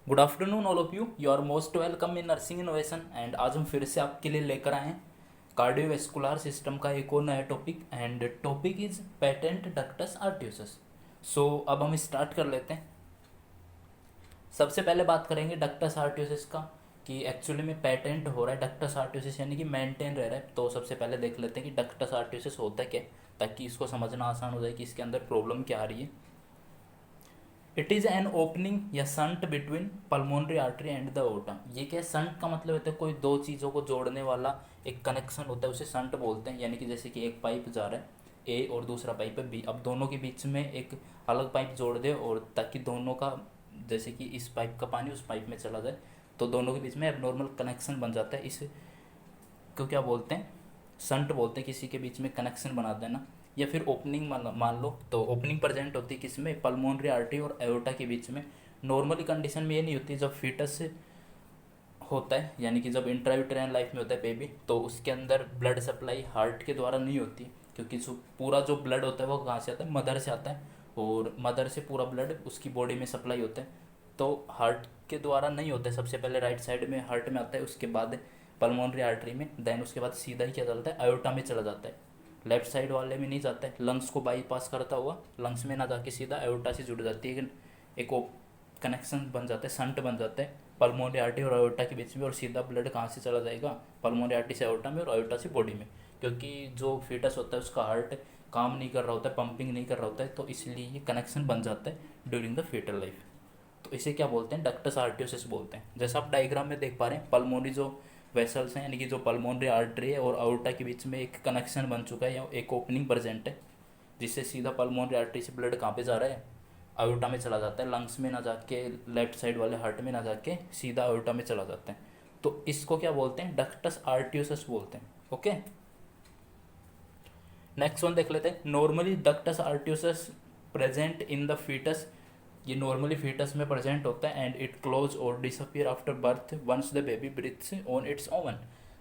Good afternoon all of you are most welcome in nursing innovation. And आज हम फिर से आपके लिए लेकर आए हैं कार्डियोवेस्कुलर सिस्टम का एक और नया topic. And topic is patent ductus arteriosus. So अब हम स्टार्ट कर लेते हैं। सबसे पहले बात करेंगे डक्टस आर्टियोसस का कि एक्चुअली में पेटेंट हो रहा है डक्टस आर्टियोसस यानी कि मेंटेन रह रहा है। तो सबसे पहले देख लेते हैं कि डक्टस आर्टियोसस होता है क्या, ताकि इसको समझना आसान हो जाए कि इसके अंदर प्रॉब्लम क्या आ रही है। इट इज़ एन ओपनिंग या shunt between pulmonary artery and the ओटा। ये क्या है, संट का मतलब होता है कोई दो चीज़ों को जोड़ने वाला एक कनेक्शन होता है, उसे संट बोलते हैं। यानी कि जैसे कि एक पाइप जा रहा है ए और दूसरा पाइप है बी, अब दोनों के बीच में एक अलग पाइप जोड़ दे और ताकि दोनों का, जैसे कि इस पाइप का पानी उस पाइप में चला जाए तो दोनों के बीच में एबनॉर्मल कनेक्शन बन जाता है। इस को क्या बोलते हैं, संट बोलते हैं। किसी के बीच में कनेक्शन बना देना। या फिर ओपनिंग मान लो, तो ओपनिंग प्रेजेंट होती है किसमें, पल्मोनरी आर्टरी और एओर्टा के बीच में। नॉर्मली कंडीशन में ये नहीं होती। जब फीटस होता है यानी कि जब इंट्रायूटेराइन लाइफ में होता है बेबी, तो उसके अंदर ब्लड सप्लाई हार्ट के द्वारा नहीं होती, क्योंकि पूरा जो ब्लड होता है वो कहाँ से आता है, मदर से आता है। और मदर से पूरा ब्लड उसकी बॉडी में सप्लाई होता है, तो हार्ट के द्वारा नहीं होता है। सबसे पहले राइट साइड में हार्ट में आता है, उसके बाद पल्मोनरी आर्टरी में, देन उसके बाद सीधा ही क्या चलता है, आयोटा में चला जाता है। लेफ्ट साइड वाले में नहीं जाता है, लंग्स को बाईपास करता हुआ लंग्स में ना जाके सीधा आयोटा से जुड़ जाती है। एक कनेक्शन बन जाता है, संट बन जाता है पल्मोनरी आर्टरी और आयोटा के बीच में। और सीधा ब्लड कहाँ से चला जाएगा, पल्मोनरी आर्टरी से आयोटा में और आयोटा से बॉडी में। क्योंकि जो फीटस होता है उसका हार्ट काम नहीं कर रहा होता है, पंपिंग नहीं कर रहा होता है, तो इसलिए ये कनेक्शन बन जाता है ड्यूरिंग द फीटल लाइफ। तो इसे क्या बोलते हैं, डक्टस आर्टियोसिस बोलते हैं। जैसा आप डायग्राम में देख पा रहे हैं, पल्मोनरी जो वेसल्स हैं यानी कि जो पल्मोनरी आर्टरी है और आउटा के बीच में एक कनेक्शन बन चुका है या एक ओपनिंग प्रेजेंट है, जिससे सीधा पल्मोनरी आर्टरी से ब्लड कहाँ पे जा रहा है, आयोटा में चला जाता है। लंग्स में ना जाके, लेफ्ट साइड वाले हार्ट में ना जाके सीधा आयोटा में चला जाता है। तो इसको क्या बोलते हैं, डक्टस आर्टियोसस बोलते हैं। ओके, नेक्स्ट वन देख लेते हैं। Normally ductus arteriosus present in the fetus. ये नॉर्मली फीटस में प्रेजेंट होता है। And it close or disappear after birth once the baby breathes on its own.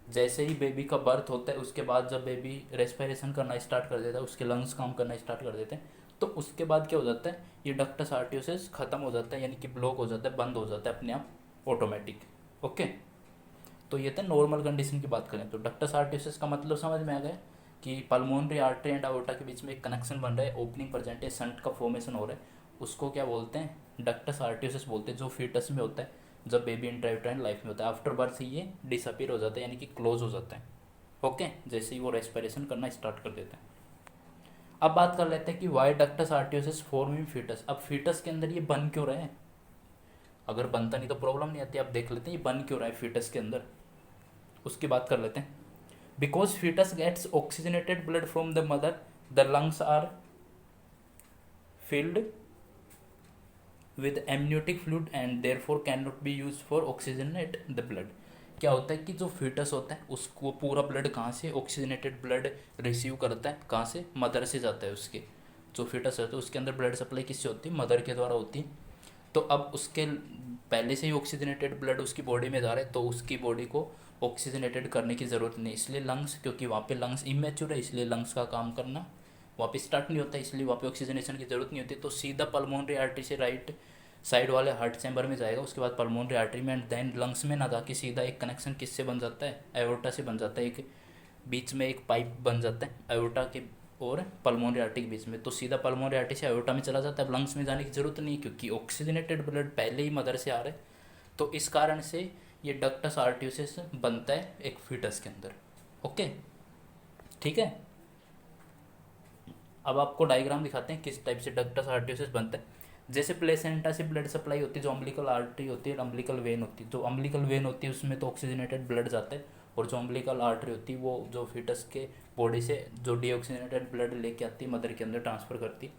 जैसे ही बेबी का बर्थ होता है उसके बाद जब बेबी रेस्पिरेशन करना स्टार्ट कर देता है, उसके लंग्स काम करना स्टार्ट कर देते हैं, तो उसके बाद क्या हो जाता है, ये डक्टस आर्टियोसिस खत्म हो जाता है, यानी कि ब्लॉक हो जाता है, बंद हो जाता है अपने आप ऑटोमेटिक। ओके, तो ये था नॉर्मल कंडीशन की बात करें तो डक्टस आर्टियोसिस का मतलब समझ में आ गया कि पल्मोनरी आर्टरी एंड आयोटा के बीच में एक कनेक्शन बन रहा है, ओपनिंग प्रेजेंट है, संट का फॉर्मेशन हो रहा है, उसको क्या बोलते हैं, डक्टस आर्टियोसिस बोलते हैं। जो फीटस में होता है जब बेबी इंट्रायूटेराइन लाइफ में होता है, आफ्टर बर्थ ये डिसअपीयर हो जाता है यानी कि क्लोज हो जाता है। ओके, जैसे ही वो रेस्पिरेशन करना स्टार्ट कर देते हैं। अब बात कर लेते हैं कि why ductus arteriosus form in fetus. अब फीटस के अंदर ये बन क्यों रहे हैं, अगर बनता नहीं तो प्रॉब्लम नहीं आती। आप देख लेते हैं ये बन क्यों रहा है फीटस के अंदर, उसकी बात कर लेते हैं। Because fetus gets oxygenated blood from the mother, the lungs are filled with amniotic fluid and therefore cannot be used for oxygenate the blood। क्या होता है कि जो फीटस होता है उसको पूरा ब्लड कहाँ से, ऑक्सीजनेटेड ब्लड रिसीव करता है, कहाँ से, मदर से जाता है। उसके जो फीटस होता है उसके अंदर ब्लड सप्लाई किससे होती है, मदर के द्वारा होती है। तो अब उसके पहले से ही ऑक्सीजनेटेड ब्लड उसकी बॉडी में जा रहा है, तो उसकी बॉडी को ऑक्सीजनेटेड करने की ज़रूरत नहीं। इसलिए लंग्स, क्योंकि वहाँ पे लंग्स इमेच्योर है, इसलिए लंग्स का काम करना वहाँ पे स्टार्ट नहीं होता, इसलिए वहाँ पे ऑक्सीजनेशन की ज़रूरत नहीं होती। तो सीधा पल्मोनरी आर्टरी से राइट साइड वाले हार्ट चैम्बर में जाएगा, उसके बाद पल्मोनरी आर्टरी में, एंड देन लंग्स में ना जाके सीधा एक कनेक्शन किससे बन जाता है, एओर्टा से बन जाता है। एक बीच में एक पाइप बन जाता है एओर्टा के और पल्मोनरी आर्टरी के बीच में, तो सीधा पल्मोनरी आर्टरी से एओर्टा में चला जाता है। अब लंग्स में जाने की ज़रूरत नहीं, क्योंकि ऑक्सीजनेटेड ब्लड पहले ही मदर से आ रहा है। तो इस कारण से ये डक्टस आर्टियोसिस बनता है एक फीटस के अंदर। ओके, ठीक है। अब आपको डायग्राम दिखाते हैं किस टाइप से डक्टस आर्टियोसिस बनता है। जैसे प्लेसेंटा से ब्लड सप्लाई होती है, जो अम्बिलिकल आर्टरी होती है, अम्बिलिकल वेन होती है। जो अम्बिलिकल वेन होती है उसमें तो ऑक्सीजनेटेड ब्लड जाता है, और जो अम्बिलिकल आर्टरी होती है वो जो फीटस के बॉडी से जो डीऑक्सीजनेटेड ब्लड लेके आती है मदर के अंदर ट्रांसफ़र करती है।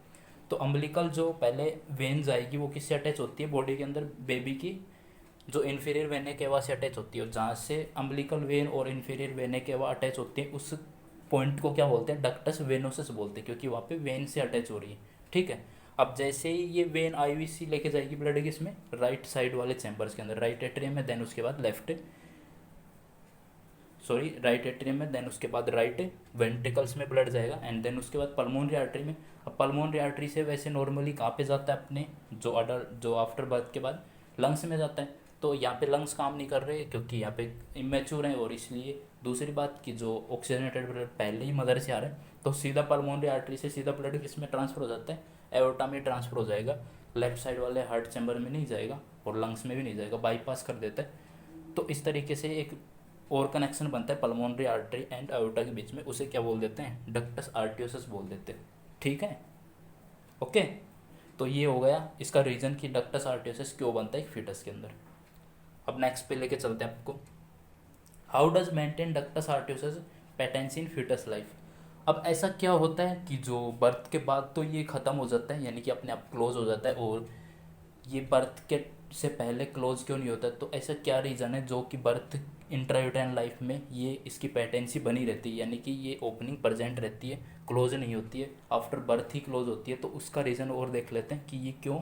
तो अम्बिलिकल जो पहले वेन जाएगी वो किससे अटैच होती है, बॉडी के अंदर बेबी की जो इन्फीरियर वेने केवा से अटैच होती है। और जहाँ से अम्बिलिकल वेन और इन्फीरियर वेने केवा अटैच होते हैं उस पॉइंट को क्या बोलते हैं, डक्टस वेनोसस बोलते हैं, क्योंकि वहाँ पे वेन से अटैच हो रही है। ठीक है, अब जैसे ही ये वेन आईवीसी लेके जाएगी ब्लड किसमें, राइट साइड वाले चैम्बर्स के अंदर, राइट एट्रियम में, देन उसके बाद राइट एट्रियम में, देन उसके बाद राइट वेंट्रिकल्स में ब्लड जाएगा, एंड देन उसके बाद पल्मोनरी आर्टरी में। अब पल्मोनरी आर्टरी से वैसे नॉर्मली कहाँ पे जाता है अपने, जो आफ्टर बर्थ के बाद लंग्स में जाता है। तो यहाँ पे लंग्स काम नहीं कर रहे क्योंकि यहाँ पे इमेच्योर हैं, और इसलिए दूसरी बात कि जो ऑक्सीजनेटेड ब्लड पहले ही मदर से आ रहा है तो सीधा पल्मोनरी आर्टरी से सीधा ब्लड किसमें ट्रांसफर हो जाता है, एओर्टा में ट्रांसफर हो जाएगा, लेफ्ट साइड वाले हार्ट चैम्बर में नहीं जाएगा और लंग्स में भी नहीं जाएगा, बाईपास कर देता है। तो इस तरीके से एक और कनेक्शन बनता है पल्मोनरी आर्टरी एंड आयोटा के बीच में, उसे क्या बोल देते हैं, डक्टस आर्टियोसस बोल देते हैं। ठीक है, ओके। तो ये हो गया इसका रीजन कि डक्टस आर्टियोसस क्यों बनता है एक फीटस के अंदर। अब नेक्स्ट पे लेके चलते हैं आपको, how does maintain ductus arteriosus patency in fetus life. अब ऐसा क्या होता है कि जो बर्थ के बाद तो ये ख़त्म हो जाता है, यानी कि अपने आप क्लोज हो जाता है, और ये बर्थ के से पहले क्लोज क्यों नहीं होता है, तो ऐसा क्या रीज़न है जो कि बर्थ इंट्रायूटेराइन लाइफ में ये इसकी पेटेंसी बनी रहती है, यानी कि ये ओपनिंग प्रेजेंट रहती है, क्लोज नहीं होती है, आफ्टर बर्थ ही क्लोज होती है। तो उसका रीज़न और देख लेते हैं कि ये क्यों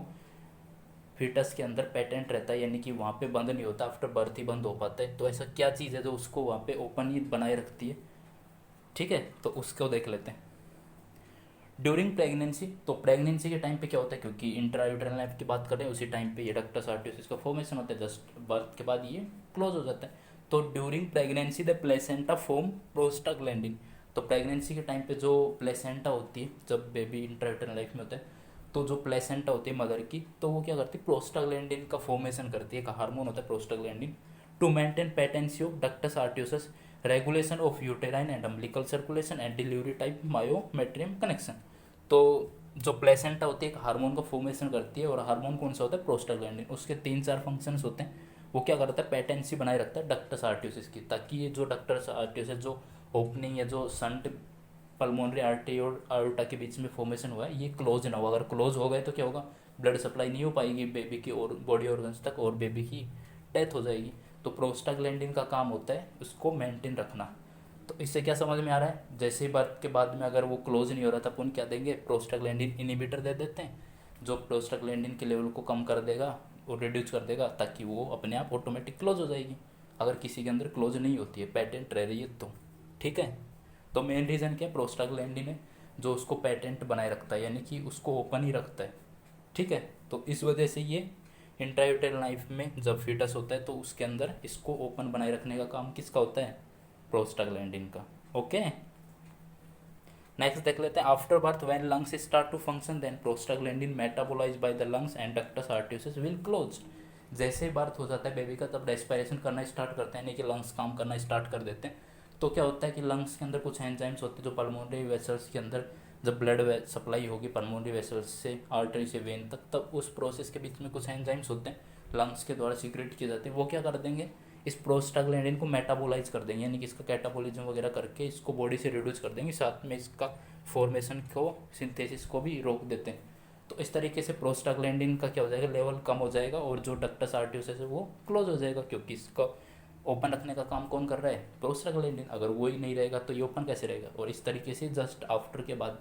फीटस के अंदर पेटेंट रहता है, यानी कि वहाँ पे बंद नहीं होता, आफ्टर बर्थ ही बंद हो पाता है। तो ऐसा क्या चीज़ है जो उसको वहाँ पे ओपन ही बनाए रखती है। ठीक है, तो उसको देख लेते हैं। ड्यूरिंग प्रेगनेंसी, तो प्रेगनेंसी के टाइम पे क्या होता है, क्योंकि इंट्रायूटेरल लाइफ की बात करें उसी टाइम पे ये डक्टस आर्टियोसिस का फॉर्मेशन होता है, जस्ट बर्थ के बाद ये क्लोज हो जाता है। तो during pregnancy the placenta form prostaglandin. तो प्रेगनेंसी के टाइम पे जो प्लेसेंटा होती है, जब बेबी इंट्रायूटेरल लाइफ में होता है, तो जो प्लेसेंटा होती है मदर की, तो वो क्या करती है, प्रोस्टाग्लैंडिन का फॉर्मेशन करती है, एक हार्मोन होता है prostaglandin, to maintain patency of ductus arteriosus, regulation of uterine and umbilical circulation and delivery type myometrium connection. तो जो प्लेसेंटा होती है एक हार्मोन का फॉर्मेशन करती है, और हार्मोन कौन सा होता है, प्रोस्टाग्लैंडिन। उसके 3-4 फंक्शंस होते हैं। वो क्या करता है, पेटेंसी बनाए रखता है डक्टस आर्टियोसिस की, ताकि ये जो डक्टस आर्टियोसिस जो ओपनिंग या जो संट पल्मोनरी आर्टरी और आयोटा के बीच में फॉर्मेशन हुआ है ये क्लोज ना हो। अगर क्लोज हो गए तो क्या होगा, ब्लड सप्लाई नहीं हो पाएगी बेबी की और बॉडी ऑर्गन्स तक, और बेबी की डेथ हो जाएगी। तो प्रोस्टाग्लैंडिन का काम होता है उसको मेंटेन रखना। तो इससे क्या समझ में आ रहा है, जैसे ही बर्थ के बाद में अगर वो क्लोज नहीं हो रहा था अपन क्या देंगे, प्रोस्टाग्लैंडिन इनिबिटर दे देते हैं, जो प्रोस्टाग्लैंडिन के लेवल को कम कर देगा और रिड्यूस कर देगा, ताकि वो अपने आप ऑटोमेटिक क्लोज हो जाएगी। अगर किसी के अंदर क्लोज नहीं होती है, पेटेंट रह रही है तो। ठीक है, तो मेन रीज़न क्या है, प्रोस्टाग्लैंडिन है जो उसको पेटेंट बनाए रखता है, यानी कि उसको ओपन ही रखता है। ठीक है, तो इस वजह से ये इंट्रायूटेरल लाइफ में जब फीटस होता है तो उसके अंदर इसको ओपन बनाए रखने का काम किसका होता है, प्रोस्टाग्लैंडिन का। ओके, नेक्स्ट देख लेते हैं, after birth when lungs start to function then prostaglandin metabolize by the lungs and ductus arteriosus will close. जैसे ही बर्थ हो जाता है बेबी का तब रेस्पिरेशन करना स्टार्ट करते हैं, यानी कि लंग्स काम करना स्टार्ट कर देते हैं। तो क्या होता है कि लंग्स के अंदर कुछ एंजाइम्स होते हैं जो पल्मोनरी वेसल्स के अंदर, जब ब्लड सप्लाई होगी पल्मोनरी वेसल्स से आर्टरी से वेन तक, तब उस प्रोसेस के बीच में कुछ एंजाइम्स होते हैं लंग्स के द्वारा सीक्रेट किए जाते हैं। वो क्या कर देंगे, इस प्रोस्टाग्लैंडिन को मेटाबोलाइज कर देंगे, यानी कि इसका कैटाबोलिज्म वगैरह करके इसको बॉडी से रिड्यूस कर देंगे, साथ में इसका फॉर्मेशन को, सिंथेसिस को भी रोक देते हैं। तो इस तरीके से प्रोस्टाग्लैंडिन का क्या हो जाएगा, लेवल कम हो जाएगा, और जो डक्टस आर्टियोसिस है वो क्लोज हो जाएगा, क्योंकि इसका ओपन रखने का काम कौन कर रहा है, प्रोस्टाग्लैंडिन। अगर वो ही नहीं रहेगा तो ये ओपन कैसे रहेगा। और इस तरीके से जस्ट आफ्टर के बाद,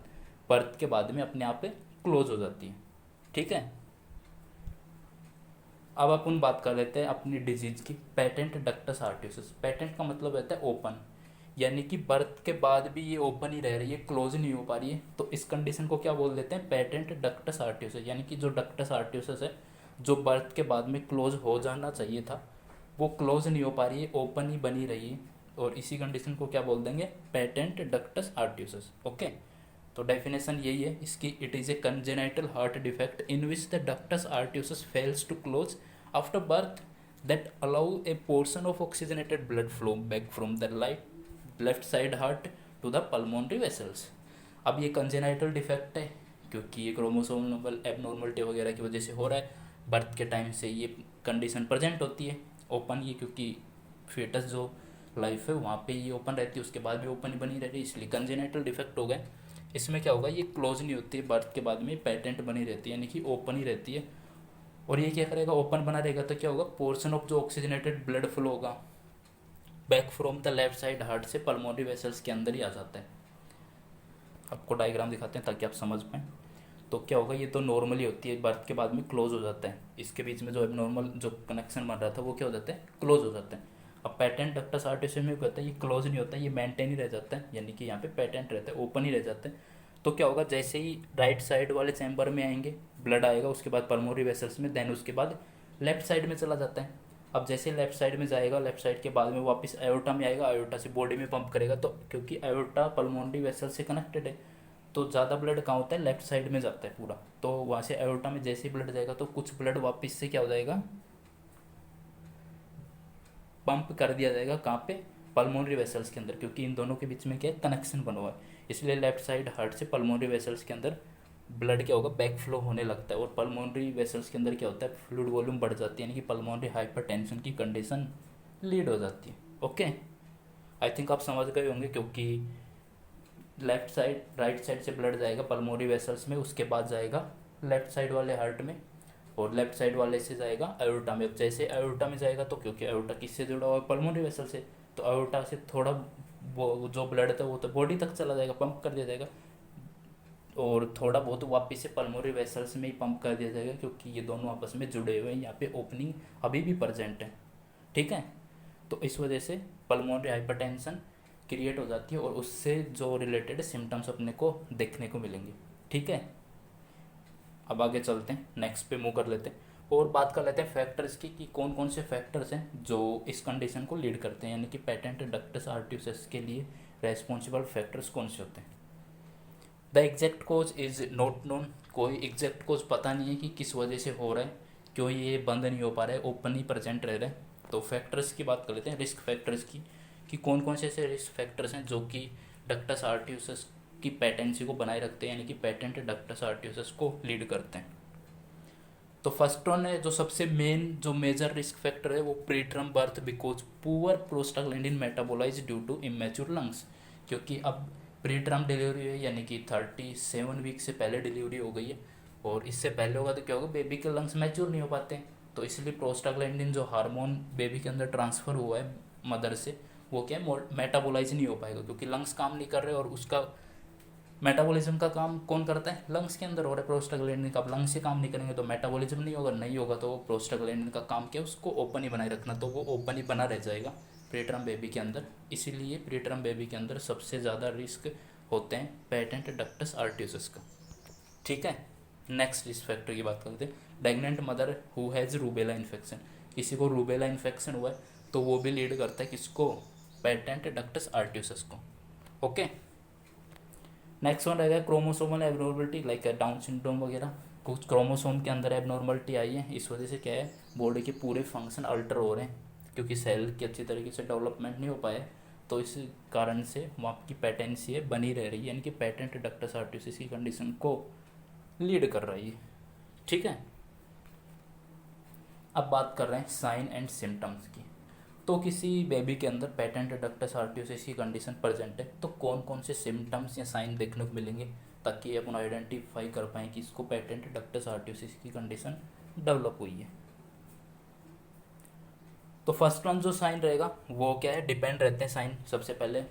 बर्थ के बाद में अपने आप क्लोज हो जाती है। ठीक है, अब अपन बात कर लेते हैं अपनी डिजीज की, पेटेंट डक्टस आर्टियोसिस। पेटेंट का मतलब रहता है ओपन, यानी कि बर्थ के बाद भी ये ओपन ही रह रही है, क्लोज नहीं हो पा रही है। तो इस कंडीशन को क्या बोल देते हैं, पेटेंट डक्टस आर्टियोसिस। यानी कि जो डक्टस आर्टियोसिस है, जो बर्थ के बाद में क्लोज हो जाना चाहिए था, वो क्लोज नहीं हो पा रही है, ओपन ही बनी रही है, और इसी कंडीशन को क्या बोल देंगे, पेटेंट डक्टस आर्टियोसिस। ओके, तो डेफिनेशन यही है इसकी, it is a congenital heart defect in which the ductus arteriosus fails to close after birth that allow a portion of oxygenated blood flow back from the left side heart to the pulmonary vessels। अब ये congenital defect है क्योंकि ये chromosomal abnormality वगैरह की वजह से हो रहा है, बर्थ के टाइम से ये कंडीशन प्रेजेंट होती है ओपन, ये क्योंकि फेटस जो लाइफ है वहाँ पे ये ओपन रहती है, उसके बाद भी ओपन ही बनी रहती है, इसलिए कंजेनाइटल डिफेक्ट हो गए। इसमें क्या होगा, ये क्लोज नहीं होती है, बर्थ के बाद में पेटेंट बनी रहती है, यानी कि ओपन ही रहती है। और ये क्या करेगा, ओपन बना रहेगा तो क्या होगा, पोर्शन ऑफ जो ऑक्सीजनेटेड ब्लड फ्लो होगा back from the left side heart से पल्मोनरी वेसल्स के अंदर ही आ जाता है। आपको डायग्राम दिखाते हैं ताकि आप समझ पाएँ। तो क्या होगा, ये तो नॉर्मली होती है, बर्थ के बाद में क्लोज हो जाता है, इसके बीच में जो एबनॉर्मल जो कनेक्शन बन रहा था वो क्या हो जाता है, क्लोज हो जाता है। अब पेटेंट डक्टस आर्टियोसिस में क्या होता है, ये क्लोज नहीं होता है, ये मेंटेन ही रह जाता है, यानी कि यहाँ पे पेटेंट रहता है, ओपन ही रह जाता है। तो क्या होगा, जैसे ही राइट साइड वाले चैम्बर में आएंगे ब्लड आएगा, उसके बाद पल्मोनरी वेसल्स में, देन उसके बाद लेफ्ट साइड में चला जाता है। अब जैसे लेफ्ट साइड में जाएगा, लेफ्ट साइड के बाद में वापस आयोटा में आएगा, आयोटा से बॉडी में पंप करेगा। तो क्योंकि आयोटा पल्मोनरी वेसल से कनेक्टेड है, तो ज़्यादा ब्लड कहाँ होता है, लेफ्ट साइड में जाता है पूरा। तो वहाँ से आयोटा में जैसे ही ब्लड जाएगा तो कुछ ब्लड वापस से क्या हो जाएगा, पंप कर दिया जाएगा कहाँ पे, पल्मोनरी वेसल्स के अंदर, क्योंकि इन दोनों के बीच में क्या है, कनेक्शन बना हुआ है। इसलिए लेफ्ट साइड हार्ट से पल्मोनरी वेसल्स के अंदर ब्लड क्या होगा, बैक फ्लो होने लगता है। और पल्मोनरी वेसल्स के अंदर क्या होता है, फ्लूइड वॉल्यूम बढ़ जाती है, यानी कि पल्मोनरी हाइपरटेंशन की कंडीशन लीड हो जाती है। ओके, आई थिंक आप समझ गए होंगे, क्योंकि लेफ्ट साइड राइट साइड से ब्लड जाएगा पल्मोनरी वेसल्स में, उसके बाद जाएगा लेफ्ट साइड वाले हार्ट में, और लेफ्ट साइड वाले से जाएगा आयोटा में। अब जैसे आयोटा में जाएगा तो क्योंकि आयोटा किससे जुड़ा हुआ है, पल्मोनरी वेसल से, तो आयोटा से थोड़ा वो जो ब्लड था वो तो बॉडी तक चला जाएगा, पंप कर दिया जाएगा, और थोड़ा बहुत वापस से पल्मोनरी वेसल्स में ही पंप कर दिया जाएगा, क्योंकि ये दोनों आपस में जुड़े हुए हैं, यहाँ पे ओपनिंग अभी भी प्रेजेंट है। ठीक है, तो इस वजह से पल्मोनरी हाइपरटेंशन क्रिएट हो जाती है, और उससे जो रिलेटेड सिम्टम्स अपने को देखने को मिलेंगे। ठीक है, अब आगे चलते हैं, नेक्स्ट पे मूव कर लेते हैं और बात कर लेते हैं फैक्टर्स की, कि कौन कौन से फैक्टर्स हैं जो इस कंडीशन को लीड करते हैं, यानी कि पेटेंट डक्टस आर्टरियोसिस के लिए रेस्पॉन्सिबल फैक्टर्स कौन से होते हैं। The exact cause is not known, कोई एग्जैक्ट कोज पता नहीं है कि किस वजह से हो रहा है, क्यों ये बंद नहीं हो पा रहा है, ओपन ही प्रेजेंट रह रहा है। तो फैक्टर्स की बात कर लेते हैं, रिस्क फैक्टर्स की, कि कौन कौन से ऐसे रिस्क फैक्टर्स हैं जो कि डक्टस आर्टरियोसिस की पेटेंसी को बनाए रखते हैं, यानी कि पेटेंट डक्टस आर्टरियोसिस को लीड करते हैं। तो फर्स्ट वन है जो सबसे मेन जो मेजर रिस्क फैक्टर है, वो preterm birth, because poor prostaglandin metabolize due to immature lungs, क्योंकि अब प्रीटर्म डिलीवरी है, यानी कि 37 वीक से पहले डिलीवरी हो गई है, और इससे पहले होगा तो क्या होगा, बेबी के लंग्स मैच्योर नहीं हो पाते हैं। तो इसलिए प्रोस्टाग्लैंडिन जो हार्मोन बेबी के अंदर ट्रांसफ़र हुआ है मदर से, वो क्या है, मेटाबोलाइज नहीं हो पाएगा, क्योंकि लंग्स काम नहीं कर रहे, और उसका मेटाबॉलिज्म का काम कौन करता है, लंग्स के अंदर हो रहा है प्रोस्टाग्लैंडिन का। अब लंग्स से काम नहीं करेंगे तो मेटाबॉलिज्म नहीं होगा, तो प्रोस्टाग्लैंडिन का काम क्या है, उसको ओपन ही बनाए रखना, तो वो ओपन ही बना रह जाएगा प्रीटर्म बेबी के अंदर। इसीलिए प्रीटर्म बेबी के अंदर सबसे ज़्यादा रिस्क होते हैं पेटेंट डक्टस आर्टरियोसिस का। ठीक है, नेक्स्ट रिस्क फैक्टर की बात करते हैं, pregnant mother who has rubella infection, किसी को रूबेला इन्फेक्शन हुआ है तो वो भी लीड करता है किसको, पेटेंट डक्टस आर्टरियोसिस को। ओके, नेक्स्ट वन रहेगा chromosomal abnormality, like down syndrome वगैरह, कुछ क्रोमोसोम के अंदर एबनॉर्मलिटी आई है, इस वजह से क्या है, बॉडी के पूरे फंक्शन अल्टर हो रहे हैं, क्योंकि सेल की अच्छी तरीके से डेवलपमेंट नहीं हो पाया, तो इस कारण से वहाँ की पेटेंसी है बनी रह रही है, यानी कि पेटेंट डक्टस आर्टरियोसिस की कंडीशन को लीड कर रही है। ठीक है, अब बात कर रहे हैं साइन एंड सिम्टम्स की। तो किसी बेबी के अंदर पेटेंट डक्टस आर्टरियोसिस की कंडीशन प्रेजेंट है, तो कौन कौन से सिम्टम्स या साइन देखने को मिलेंगे, ताकि अपन आइडेंटिफाई कर पाएँ कि इसको पेटेंट डक्टस आर्टरियोसिस की कंडीशन डेवलप हुई है। तो फर्स्ट वन जो साइन रहेगा वो क्या है, डिपेंड रहते हैं साइन। सबसे पहले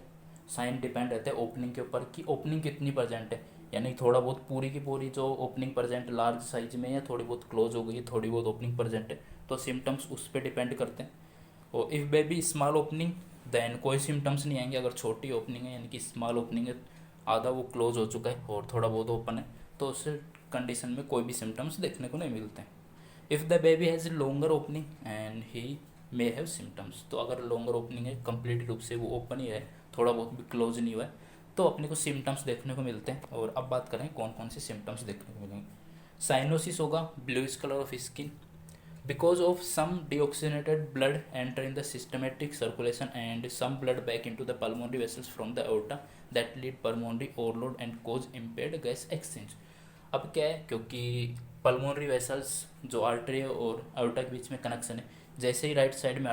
साइन डिपेंड रहते हैं ओपनिंग के ऊपर, कि ओपनिंग कितनी प्रेजेंट है, यानी थोड़ा बहुत पूरी की पूरी जो ओपनिंग प्रेजेंट लार्ज साइज में, या थोड़ी बहुत क्लोज हो गई है, थोड़ी बहुत ओपनिंग प्रेजेंट है, तो सिम्टम्स उस पर डिपेंड करते हैं। और if baby small opening then कोई सिम्टम्स नहीं आएंगे, अगर छोटी ओपनिंग है यानी कि स्मॉल ओपनिंग है, आधा वो क्लोज हो चुका है और थोड़ा बहुत ओपन है, तो उस कंडीशन में कोई भी सिम्टम्स देखने को नहीं मिलते हैं। If the baby has longer opening and he may have symptoms, तो अगर लॉन्गर ओपनिंग है, कंप्लीट रूप से वो ओपन ही है, थोड़ा बहुत भी क्लोज नहीं हुआ है, तो अपने को सिम्टम्स देखने को मिलते हैं। और अब बात करें कौन कौन से सिम्टम्स देखने को मिलेंगे। साइनोसिस होगा, bluish colour of skin, because of some deoxygenated blood enter in the systematic circulation and some blood back into the pulmonary vessels from the aorta that lead pulmonary overload and cause impaired gas exchange। अब क्या है, क्योंकि pulmonary vessels जो artery और aorta के बीच में connection है, जैसे ही राइट साइड में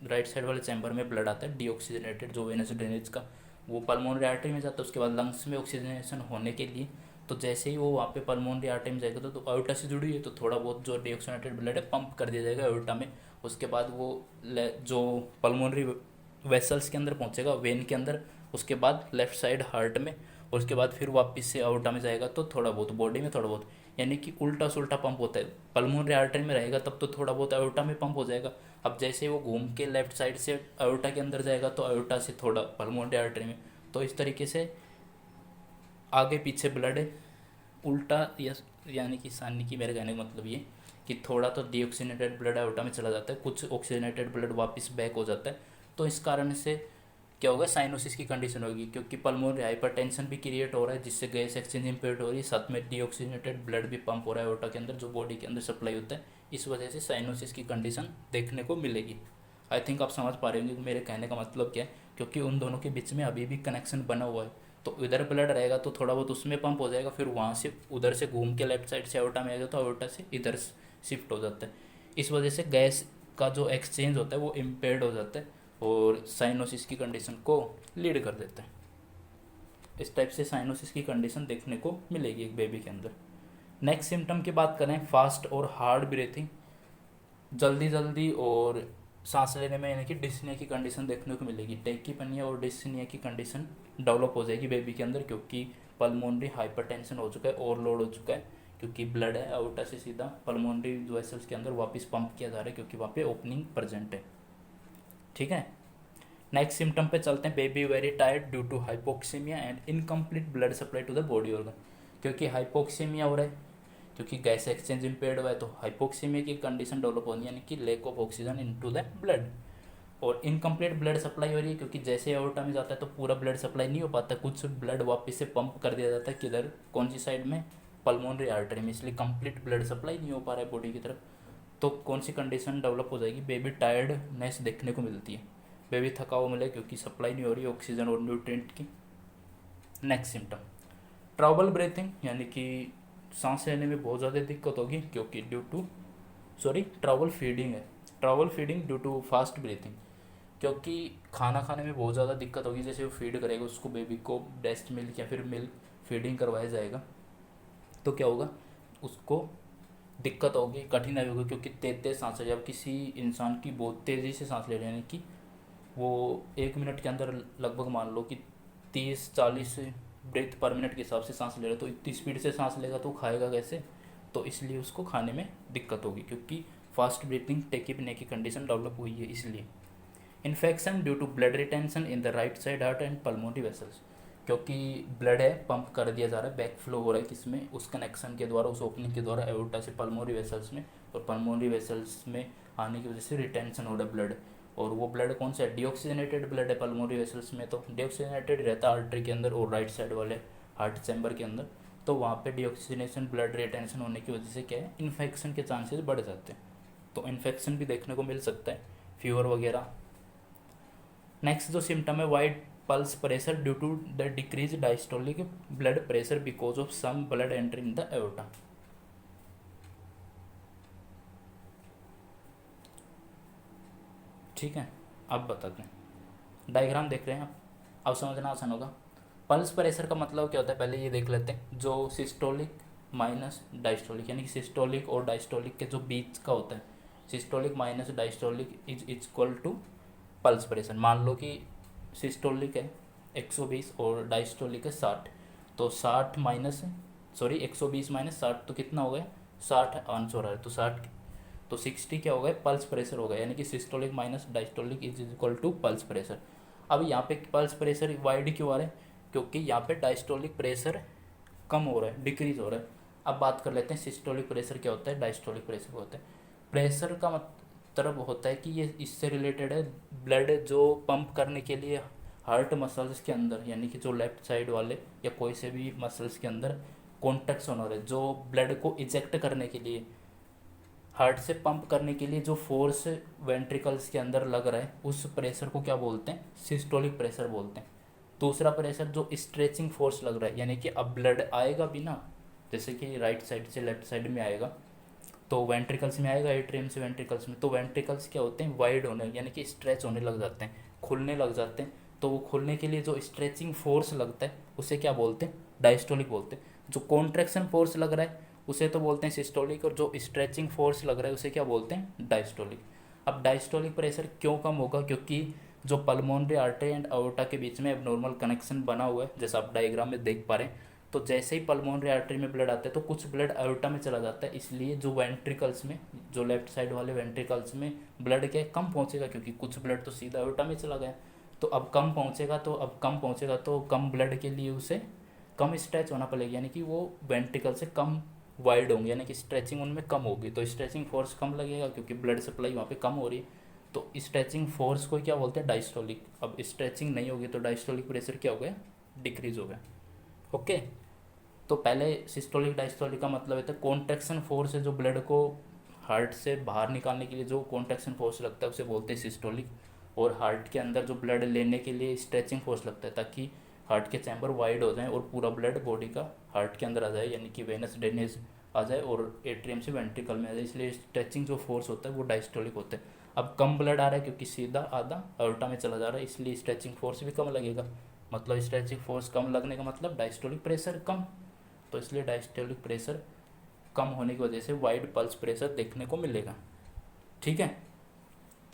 राइट साइड वाले चैम्बर में ब्लड आता है डीऑक्सीजनेटेड जो वेनस ड्रेनेज का, वो पल्मोनरी आर्टरी में जाता है, उसके बाद लंग्स में ऑक्सीजनेशन होने के लिए, तो जैसे ही वो वहाँ पे पल्मोनरी आर्टरी में जाएगा तो आयोटा से जुड़ी है, तो थोड़ा बहुत जो डीऑक्सीजनेटेड ब्लड है पंप कर दिया जाएगा आयोटा में, उसके बाद वो जो पल्मोनरी वेसल्स के अंदर पहुँचेगा, वेन के अंदर, उसके बाद लेफ्ट साइड हार्ट में, और उसके बाद फिर वापस से आयोटा में जाएगा, तो थोड़ा बहुत बॉडी में थोड़ा बहुत, यानी कि उल्टा सुल्टा पंप होता है। पल्मोनरी आर्टरी में रहेगा तब तो थोड़ा बहुत आयोटा में पंप हो जाएगा, अब जैसे वो घूम के लेफ्ट साइड से आयोटा के अंदर जाएगा तो आयोटा से थोड़ा पल्मोनरी आर्टरी में, तो इस तरीके से आगे पीछे ब्लड उल्टा, यानी कि सानी की मेरे कहने का मतलब ये कि थोड़ा तो डीऑक्सीनेटेड ब्लड आयोटा में चला जाता है, कुछ ऑक्सीजनेटेड ब्लड वापस बैक हो जाता है। तो इस कारण से क्या होगा, साइनोसिस की कंडीशन होगी, क्योंकि पल्मोनरी हाइपरटेंशन भी क्रिएट हो रहा है जिससे गैस एक्सचेंज इम्पेयर्ड हो रही है, साथ में डीऑक्सीजनेटेड ब्लड भी पंप हो रहा है आयोटा के अंदर जो बॉडी के अंदर सप्लाई होता है। इस वजह से साइनोसिस की कंडीशन देखने को मिलेगी। आई थिंक आप समझ पा रहे होंगे कि मेरे कहने का मतलब क्या है, क्योंकि उन दोनों के बीच में अभी भी कनेक्शन बना हुआ है। तो इधर ब्लड रहेगा तो थोड़ा बहुत उसमें पंप हो जाएगा, फिर वहाँ से उधर से घूम के लेफ्ट साइड से आयोटा में आएगा तो आयोटा से इधर शिफ्ट हो जाता है। इस वजह से गैस का जो एक्सचेंज होता है वो इम्पेयर्ड हो जाता है और साइनोसिस की कंडीशन को लीड कर देता है। इस टाइप से साइनोसिस की कंडीशन देखने को मिलेगी एक बेबी के अंदर। नेक्स्ट सिम्टम की बात करें, फास्ट और हार्ड ब्रीथिंग, जल्दी जल्दी और सांस लेने में यानी कि डिस्निया की कंडीशन देखने को मिलेगी। टेकीपनिया और डिस्निया की कंडीशन डेवलप हो जाएगी बेबी के अंदर, क्योंकि पल्मोनरी हाइपरटेंशन हो चुका है, ओवरलोड हो चुका है, क्योंकि ब्लड है आउटा से सीधा पल्मोनरी वेसल्स के अंदर वापस पंप किया जा रहा है, क्योंकि वहाँ पे ओपनिंग प्रेजेंट है। ठीक है, नेक्स्ट सिम्टम पे चलते हैं। Baby very tired due to hypoxemia and incomplete blood supply to the body organ, क्योंकि हाइपोक्सीमिया हो रहा है, क्योंकि गैस एक्सचेंज इम्पेयर्ड हुआ है तो हाइपोक्सीमिया की कंडीशन डेवलप होनी है, यानी कि lack of oxygen into the blood. और इनकम्प्लीट ब्लड सप्लाई हो रही है, क्योंकि जैसे आयोटा में जाता है तो पूरा ब्लड सप्लाई नहीं हो पाता, कुछ ब्लड वापस से पंप कर दिया जाता है किधर, कौन सी साइड में, पल्मोनरी आर्टरी में, इसलिए कंप्लीट ब्लड सप्लाई नहीं हो पा रहा है बॉडी की तरफ। तो कौन सी कंडीशन डेवलप हो जाएगी, बेबी टायर्डनेस देखने को मिलती है, बेबी थका हुआ मिले क्योंकि सप्लाई नहीं हो रही ऑक्सीजन और न्यूट्रिएंट की। नेक्स्ट सिम्टम, ट्रबल ब्रीथिंग, यानी कि सांस लेने में बहुत ज़्यादा दिक्कत होगी, क्योंकि ट्रबल फीडिंग है, trouble feeding due to fast breathing, क्योंकि खाना खाने में बहुत ज़्यादा दिक्कत होगी। जैसे वो फीड करेगा उसको, बेबी को ब्रेस्ट मिल्क या फिर मिल्क फीडिंग करवाया जाएगा तो क्या होगा, उसको दिक्कत होगी, कठिनाई होगी, क्योंकि तेज तेज सांस है। जब किसी इंसान की बहुत तेज़ी से सांस ले रहे हैं, यानी कि वो 1 मिनट के अंदर लगभग मान लो कि 30-40 ब्रेथ पर मिनट के हिसाब से सांस ले रहा है, तो इतनी स्पीड से सांस लेगा तो खाएगा कैसे, तो इसलिए उसको खाने में दिक्कत होगी, क्योंकि फास्ट ब्रीथिंग टेकीपनिया की कंडीशन डेवलप हुई है इसलिए। Infection due to blood retention in the right side heart and pulmonary vessels, क्योंकि ब्लड है पंप कर दिया जा रहा है, बैक फ्लो हो रहा है किसमें, उस कनेक्शन के द्वारा, उस ओपनिंग के द्वारा एओर्टा से पल्मोनरी वेसल्स में, और पल्मोनरी वेसल्स में आने की वजह से रिटेंशन हो रहा है ब्लड। और वो ब्लड कौन सा है, डीऑक्सीजनेटेड ब्लड है पल्मोनरी वेसल्स में, तो डीऑक्सीजनेटेड रहता है आर्टरी के अंदर और राइट साइड वाले हार्ट चैम्बर के अंदर, तो वहाँ पे डीऑक्सीजनेशन ब्लड रिटेंशन होने की वजह से क्या है, इन्फेक्शन के चांसेस बढ़ जाते हैं, तो इन्फेक्शन भी देखने को मिल सकता है, फीवर वगैरह। नेक्स्ट जो सिम्टम है, wide pulse pressure due to the decrease diastolic blood pressure because of some blood entering the aorta. ठीक है, अब बताते हैं, डायग्राम देख रहे हैं आप, अब समझना आसान होगा। पल्स प्रेशर का मतलब क्या होता है पहले ये देख लेते हैं। जो सिस्टोलिक माइनस डायस्टोलिक, यानी कि सिस्टोलिक और डायस्टोलिक के जो बीच का होता है, systolic minus diastolic is equal to pulse pressure. मान लो कि सिस्टोलिक है 120 और डायस्टोलिक है 60, तो 60 माइनस 120 माइनस 60 तो कितना हो गया, 60 आंसर आ रहा है, तो 60 तो 60 क्या हो गया, पल्स प्रेशर हो गया, यानी कि systolic minus diastolic is equal to pulse pressure. अब यहाँ पे पल्स प्रेशर वाइड क्यों आ रहा है, क्योंकि यहाँ पे डायस्टोलिक प्रेशर कम हो रहा है, डिक्रीज हो रहा है। अब बात कर लेते हैं सिस्टोलिक प्रेशर क्या होता है, डायस्टोलिक प्रेशर क्या होता है। प्रेशर का मतलब होता है कि ये इससे रिलेटेड है, ब्लड जो पंप करने के लिए हार्ट मसल्स के अंदर, यानी कि जो लेफ्ट साइड वाले या कोई से भी मसल्स के अंदर कॉन्ट्रैक्शन हो रहे हैं, जो ब्लड को इजेक्ट करने के लिए, हार्ट से पंप करने के लिए जो फोर्स वेंट्रिकल्स के अंदर लग रहा है, उस प्रेशर को क्या बोलते हैं, सिस्टोलिक प्रेशर बोलते हैं। दूसरा प्रेशर जो स्ट्रेचिंग फोर्स लग रहा है, यानी कि अब ब्लड आएगा भी ना, जैसे कि राइट साइड से लेफ्ट साइड में आएगा तो वेंट्रिकल्स में आएगा, एट्रियम से वेंट्रिकल्स में, तो वेंट्रिकल्स क्या होते हैं, वाइड होने यानी कि स्ट्रेच होने लग जाते हैं, खुलने लग जाते हैं। तो वो खुलने के लिए जो स्ट्रेचिंग फोर्स लगता है उसे क्या बोलते हैं, डायस्टोलिक बोलते हैं। जो कॉन्ट्रैक्शन फोर्स लग रहा है उसे तो बोलते हैं सिस्टोलिक, और जो स्ट्रेचिंग फोर्स लग रहा है उसे क्या बोलते हैं, डायस्टोलिक। अब डायस्टोलिक प्रेशर क्यों कम होगा, क्योंकि जो पल्मोनरी आर्टरी एंड आयोर्टा के बीच में एबनॉर्मल कनेक्शन बना हुआ है, जैसा आप डायग्राम में देख पा रहे हैं। तो जैसे ही पल्मोनरी आर्टरी में ब्लड आता है तो कुछ ब्लड आयोर्टा में चला जाता है, इसलिए जो वेंट्रिकल्स में, जो लेफ्ट साइड वाले वेंट्रिकल्स में ब्लड क्या कम पहुंचेगा, क्योंकि कुछ ब्लड तो सीधा आयोर्टा में चला गया, तो अब कम पहुंचेगा, तो कम ब्लड के लिए उसे कम स्ट्रेच होना पड़ेगा, यानी कि वो वेंट्रिकल से कम वाइड होंगे, यानी कि स्ट्रेचिंग उनमें कम होगी, तो स्ट्रेचिंग फोर्स कम लगेगा क्योंकि ब्लड सप्लाई वहाँ पे कम हो रही है। तो स्ट्रेचिंग फोर्स को क्या बोलते हैं, डायस्टोलिक। अब स्ट्रेचिंग नहीं होगी तो डायस्टोलिक प्रेशर क्या हो गया, डिक्रीज हो गया। ओके, तो पहले सिस्टोलिक डायस्टोलिक का मतलब है कॉन्ट्रैक्शन फोर्स है जो ब्लड को हार्ट से बाहर निकालने के लिए जो कॉन्ट्रैक्शन फोर्स लगता है उसे बोलते हैं सिस्टोलिक। और हार्ट के अंदर जो ब्लड लेने के लिए स्ट्रेचिंग फोर्स लगता है ताकि हार्ट के चैम्बर वाइड हो जाएं और पूरा ब्लड बॉडी का हार्ट के अंदर आ जाए, यानी कि वेनस ड्रेनेज आ जाए और एट्रियम से वेंट्रिकल में आ जाए, इसलिए स्ट्रेचिंग जो फोर्स होता है वो डायस्टोलिक होता है। अब कम ब्लड आ रहा है क्योंकि सीधा आधा अल्टा में चला जा रहा है, इसलिए स्ट्रेचिंग फोर्स भी कम लगेगा। मतलब स्ट्रेचिंग फोर्स कम लगने का मतलब डायस्टोलिक प्रेशर कम, तो इसलिए डायस्टोलिक प्रेशर कम होने की वजह से वाइड पल्स प्रेशर देखने को मिलेगा। ठीक है,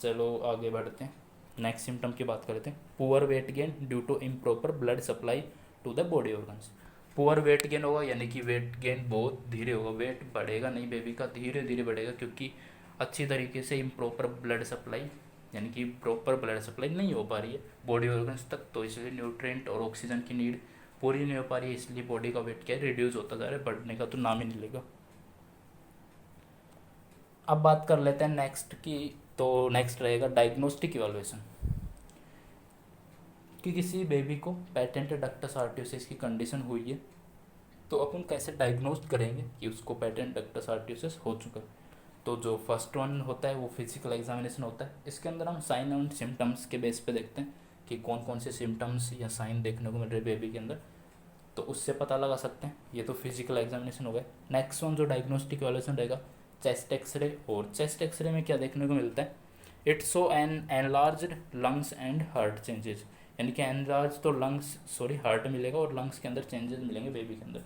चलो आगे बढ़ते हैं, नेक्स्ट सिम्टम की बात करते हैं। Poor weight gain due to improper blood supply to the body organs. Poor weight gain होगा यानी कि वेट गेन बहुत धीरे होगा, वेट बढ़ेगा नहीं बेबी का, धीरे धीरे बढ़ेगा क्योंकि अच्छी तरीके से इम्प्रॉपर ब्लड सप्लाई यानी कि प्रॉपर ब्लड सप्लाई नहीं हो पा रही है बॉडी ऑर्गन्स तक, तो इसलिए न्यूट्रिएंट और ऑक्सीजन की नीड पूरी नहीं हो पा रही है, इसलिए बॉडी का वेट क्या है, रिड्यूस होता जा रहा है, बढ़ने का तो नाम ही नहीं लेगा। अब बात कर लेते हैं नेक्स्ट की, तो नेक्स्ट रहेगा डायग्नोस्टिक इवैल्यूएशन कि किसी बेबी को पेटेंट डक्टस आर्टियोसिस की कंडीशन हुई है तो अपन कैसे डायग्नोस्ट करेंगे कि उसको पेटेंट डक्टस आर्टियोसिस हो चुका है। तो जो फर्स्ट वन होता है वो फिजिकल एग्जामिनेशन होता है, इसके अंदर हम साइन एंड सिम्टम्स के बेस पे देखते हैं कि कौन कौन से सिम्टम्स या साइन देखने को मिल रहे बेबी के अंदर, तो उससे पता लगा सकते हैं। ये तो फिजिकल एग्जामिनेशन हो गया। नेक्स्ट वन जो डायग्नोस्टिक इवैल्यूएशन रहेगा चेस्ट एक्सरे, और चेस्ट एक्सरे में क्या देखने को मिलता है, it's so an enlarged lungs and heart changes, यानी कि एनलार्ज तो लंग्स सॉरी हार्ट मिलेगा और लंग्स के अंदर चेंजेस मिलेंगे बेबी के अंदर,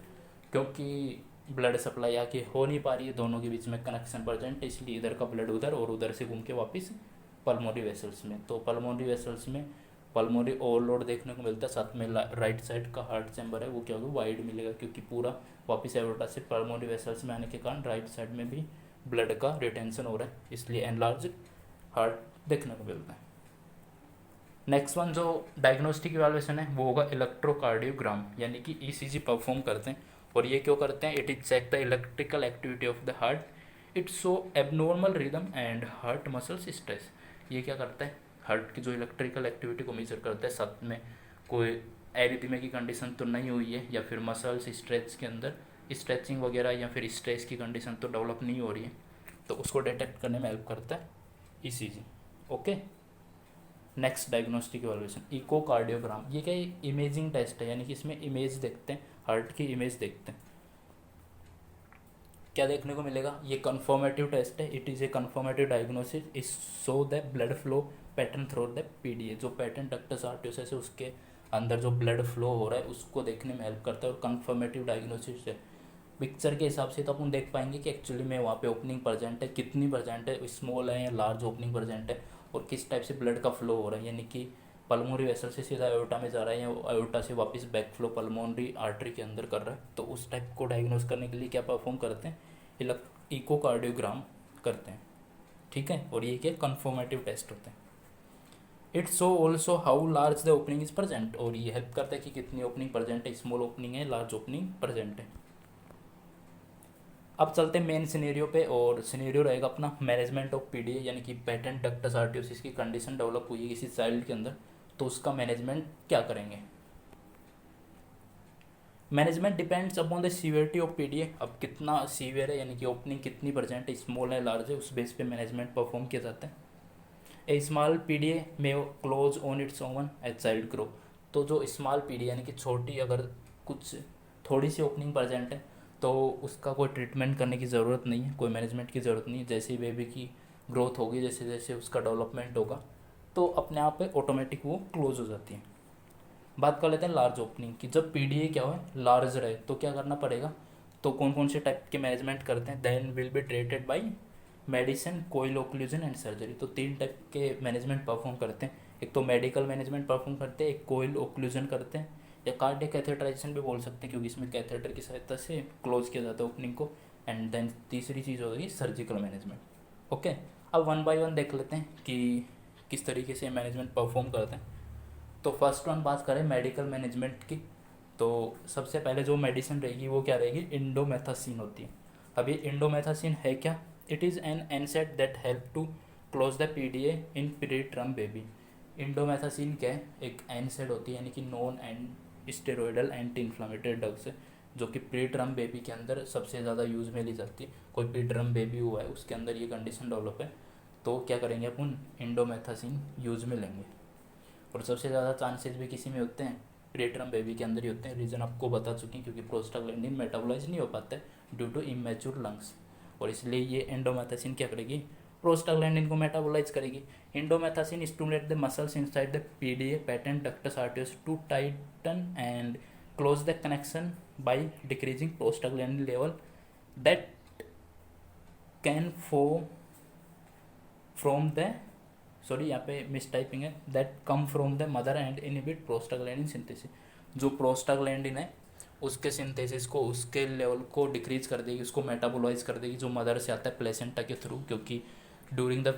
क्योंकि ब्लड सप्लाई आके हो नहीं पा रही है, दोनों के बीच में कनेक्शन प्रेजेंट है, इसलिए इधर का ब्लड उधर और उधर से घूम के वापस पल्मोनरी वेसल्स में, तो पल्मोनरी वेसल्स में पल्मोनरी ओवरलोड देखने को मिलता है। साथ में राइट साइड का हार्ट चैम्बर है वो क्या होगा, वाइड मिलेगा, क्योंकि पूरा वापस एओर्टा से पल्मोनरी वेसल्स में आने के कारण राइट साइड में भी ब्लड का रिटेंशन हो रहा है, इसलिए एनलार्ज हार्ट देखने को मिलता है। नेक्स्ट वन जो डायग्नोस्टिक इवैल्यूएशन है वो होगा इलेक्ट्रोकार्डियोग्राम, यानी कि ईसीजी परफॉर्म करते हैं, और ये क्यों करते हैं, it is check the electrical activity of the heart, it's so abnormal rhythm and heart muscles stress. ये क्या करता है, हार्ट की जो इलेक्ट्रिकल एक्टिविटी को मेजर करता है, साथ में कोई एरिथमिया की कंडीशन तो नहीं हुई है या फिर मसल्स स्ट्रेच के अंदर स्ट्रेचिंग वगैरह या फिर स्ट्रेस की कंडीशन तो डेवलप नहीं हो रही है, तो उसको डिटेक्ट करने में हेल्प करता है ECG. Okay, next diagnostic evaluation echocardiogram, ये क्या इमेजिंग टेस्ट है, यानी कि इसमें इमेज देखते हैं, हार्ट की इमेज देखते हैं। क्या देखने को मिलेगा, ये कन्फर्मेटिव टेस्ट है, it is A confirmative diagnosis, is so the blood flow pattern through the PDA, जो पेटेंट डक्टस आर्टियोसिस है उसके अंदर जो ब्लड फ्लो हो रहा है उसको देखने में हेल्प करता है, और कन्फर्मेटिव डायग्नोसिस है। पिक्चर के हिसाब से तो अपन देख पाएंगे कि एक्चुअली में वहाँ पे ओपनिंग प्रेजेंट है, कितनी प्रेजेंट है, स्मॉल है या लार्ज ओपनिंग प्रेजेंट है, और किस टाइप से ब्लड का फ्लो हो रहा है, यानी कि पल्मोनरी वेसल से सीधा एओर्टा में जा रहा है या एओर्टा से वापस बैक फ्लो पल्मोनरी आर्टरी के अंदर कर रहा है, तो उस टाइप को डायग्नोस करने के लिए क्या परफॉर्म करते हैं, इकोकार्डियोग्राम करते हैं। ठीक है, और ये क्या कन्फर्मेटिव टेस्ट होते हैं। It's so also how large the opening is present, और ये हेल्प करता है कि कितनी ओपनिंग प्रेजेंट है, स्मॉल ओपनिंग है लार्ज ओपनिंग प्रेजेंट है। अब चलते हैं मेन सिनेरियो पे, और सिनेरियो रहेगा अपना मैनेजमेंट ऑफ पीडीए, यानी कि पेटेंट डक्टस आर्टियोसिस की कंडीशन डेवलप हुई है किसी चाइल्ड के अंदर, तो उसका मैनेजमेंट क्या करेंगे। Management depends upon the severity of PDA, अब कितना सीवियर है यानी कि ओपनिंग कितनी प्रेजेंट है, स्मॉल है लार्ज है, उस बेस पे मैनेजमेंट परफॉर्म किया जाता है। ए स्मॉल पीडीए में close on its own as child grow, तो जो स्मॉल पीडीए यानी कि छोटी अगर कुछ थोड़ी सी ओपनिंग प्रेजेंट है तो उसका कोई ट्रीटमेंट करने की ज़रूरत नहीं है, कोई मैनेजमेंट की ज़रूरत नहीं है, जैसे ही बेबी की ग्रोथ होगी, जैसे जैसे उसका डेवलपमेंट होगा तो अपने आप पे ऑटोमेटिक वो क्लोज हो जाती है। बात कर लेते हैं लार्ज ओपनिंग की, जब पीडीए क्या हो लार्ज रहे तो क्या करना पड़ेगा, तो कौन कौन से टाइप के मैनेजमेंट करते हैं, then will be treated by medicine coil occlusion and surgery, तो 3 टाइप के मैनेजमेंट परफॉर्म करते हैं, एक तो मेडिकल मैनेजमेंट परफॉर्म करते हैं, एक कोइल ओक्लूजन करते हैं, या कार्डियक कैथेटराइजेशन भी बोल सकते हैं क्योंकि इसमें कैथेटर की सहायता से क्लोज किया जाता है ओपनिंग को, एंड देन तीसरी चीज़ होगी सर्जिकल मैनेजमेंट। ओके, अब 1 बाय 1 देख लेते हैं कि किस तरीके से मैनेजमेंट परफॉर्म करते हैं। तो फर्स्ट वन बात करें मेडिकल मैनेजमेंट की, तो सबसे पहले जो मेडिसिन रहेगी वो क्या रहेगी, इंडोमेथासिन होती है। अब ये इंडोमेथासिन है क्या? It is an NSAID that help to close the PDA in preterm baby. Indomethacin क्या है? एक एनसेड होती है, यानी कि non and steroidal anti inflammatory drugs है, जो कि प्री टर्म बेबी के अंदर सबसे ज़्यादा यूज़ में ली जाती है। कोई प्री टर्म बेबी हुआ है, उसके अंदर ये कंडीशन डेवलप है, तो क्या करेंगे अपन? इंडोमेथासिन यूज़ में लेंगे। और सबसे ज़्यादा चांसेस भी किसी में होते हैं? प्री टर्म बेबी के अंदर ही होते हैं। रीज़न आपको बता चुकी, क्योंकि प्रोस्टाग्लैंडिन मेटाबोलाइज नहीं हो पाता है ड्यू टू इमेच्योर लंग्स, और इसलिए ये इंडोमेथासिन क्या करेगी? प्रोस्टाग्लैंडिन को मेटाबोलाइज करेगी। Indomethacin stimulate the muscles inside the PDA patent ductus arteriosus to tighten and close the connection by decreasing prostaglandin level that can from the यहाँ पे mistyping है, that come from the mother and inhibit prostaglandin synthesis. जो prostaglandin है उसके synthesis को, उसके level को decrease कर देगी, उसको मेटाबोलाइज कर देगी, जो मदर से आता है प्लेसेंटा के थ्रू, क्योंकि ड्यूरिंग द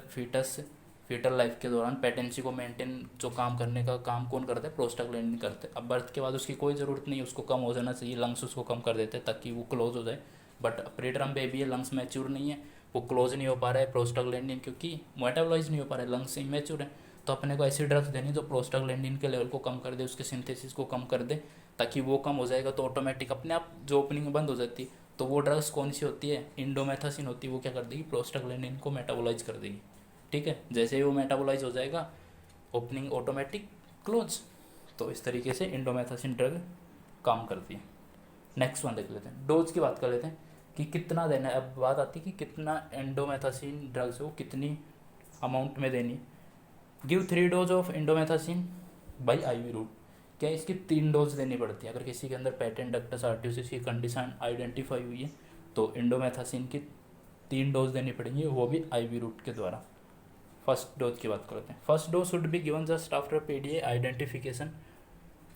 फीटल लाइफ के दौरान पेटेंसी को मेंटेन जो काम करने का काम कौन करता है? प्रोस्टाग्लैंडिन करते हैं। अब बर्थ के बाद उसकी कोई ज़रूरत नहीं, उसको कम हो जाना चाहिए, लंग्स उसको कम कर देते हैं ताकि वो क्लोज हो जाए। बट प्रीटर्म बेबी है, लंग्स मैच्योर नहीं है, वो क्लोज नहीं हो पा रहा है प्रोस्टाग्लैंडिन, क्योंकि मेटाबोलाइज नहीं हो पा रहा है, लंग्स इमेच्योर है। तो अपने को ऐसी ड्रग्स देनी जो प्रोस्टाग्लैंडिन के लेवल को कम कर दे, उसके सिंथेसिस को कम कर दे, ताकि वो कम हो जाएगा तो ऑटोमेटिक अपने आप जो ओपनिंग बंद हो जाती है। तो वो ड्रग्स कौन सी होती है? इंडोमेथासिन होती है। वो क्या कर देगी? प्रोस्टाग्लैंडिन को मेटाबोलाइज कर देगी। ठीक है, जैसे ही वो मेटाबोलाइज हो जाएगा, ओपनिंग ऑटोमेटिक क्लोज। तो इस तरीके से इंडोमेथासिन ड्रग काम करती है। नेक्स्ट वन देख लेते हैं, डोज की बात कर लेते हैं कि कितना देना है। अब बात आती है कि कितना इंडोमेथासिन ड्रग्स हो, कितनी अमाउंट में देनी है। Give 3 dose of indomethacin by IV route. क्या इसकी 3 डोज देनी पड़ती है? अगर किसी के अंदर पेटेंट डक्टस आर्टरियोसिस की कंडीशन आइडेंटिफाई हुई है तो इंडोमेथासिन की 3 डोज देनी पड़ेंगी, वो भी IV रूट के द्वारा। फर्स्ट डोज की बात करते हैं। First dose should be given just after PDA identification.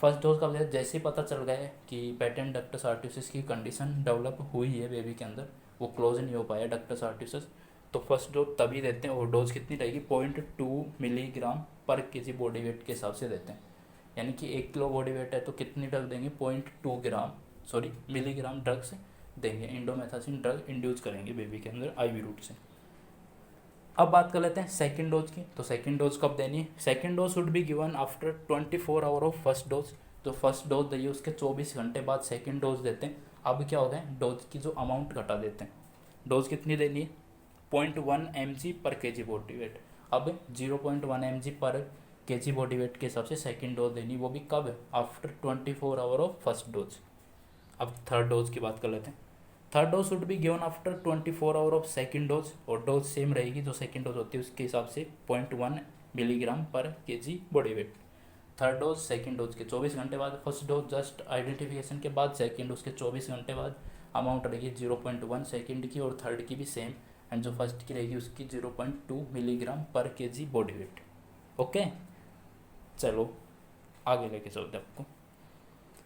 First dose का जैसे ही पता चल गया है कि पेटेंट डक्टस आर्टरियोसिस की कंडीशन डेवलप हुई है बेबी के अंदर, वो क्लोज नहीं हो पाया डक्टस आर्टरियोसिस, तो फर्स्ट डोज तभी देते हैं। और डोज कितनी रहेगी? 0.2 मिलीग्राम पर केजी बॉडी वेट के हिसाब से देते हैं। यानी कि 1 किलो बॉडी वेट है तो कितनी ड्रग देंगे? 0.2 मिलीग्राम ड्रग्स देंगे। इंडोमेथासिन ड्रग इंड्यूस करेंगे बेबी के अंदर IV रूट से। अब बात कर लेते हैं सेकंड डोज की। तो सेकंड डोज कब देनी है? Second dose should be given after 24 hour of first dose. जो फर्स्ट डोज दी है उसके 24 घंटे बाद सेकंड डोज देते हैं। अब क्या होता है? डोज की जो अमाउंट घटा देते हैं। डोज कितनी देनी है? 0.1 mg पर केजी बॉडी वेट। अब 0.1 mg पर केजी बॉडी वेट के हिसाब से सेकंड डोज देनी, वो भी कब? After 24 hour of first dose. अब थर्ड डोज की बात कर लेते हैं। Third dose should be given after 24 hour of second dose, और डोज सेम रहेगी जो सेकंड डोज होती है उसके हिसाब से 0.1 मिलीग्राम पर KG body weight. Third dose second dose के 24 घंटे बाद, फर्स्ट डोज जस्ट आइडेंटिफिकेशन के बाद, सेकंड उसके 24 घंटे बाद। अमाउंट रहेगी 0.1 सेकंड की, और थर्ड की भी सेम, एंड जो फर्स्ट की रहेगी उसकी 0.2 मिलीग्राम पर केजी बॉडी वेट। ओके, चलो आगे लेके चलते हैं आपको।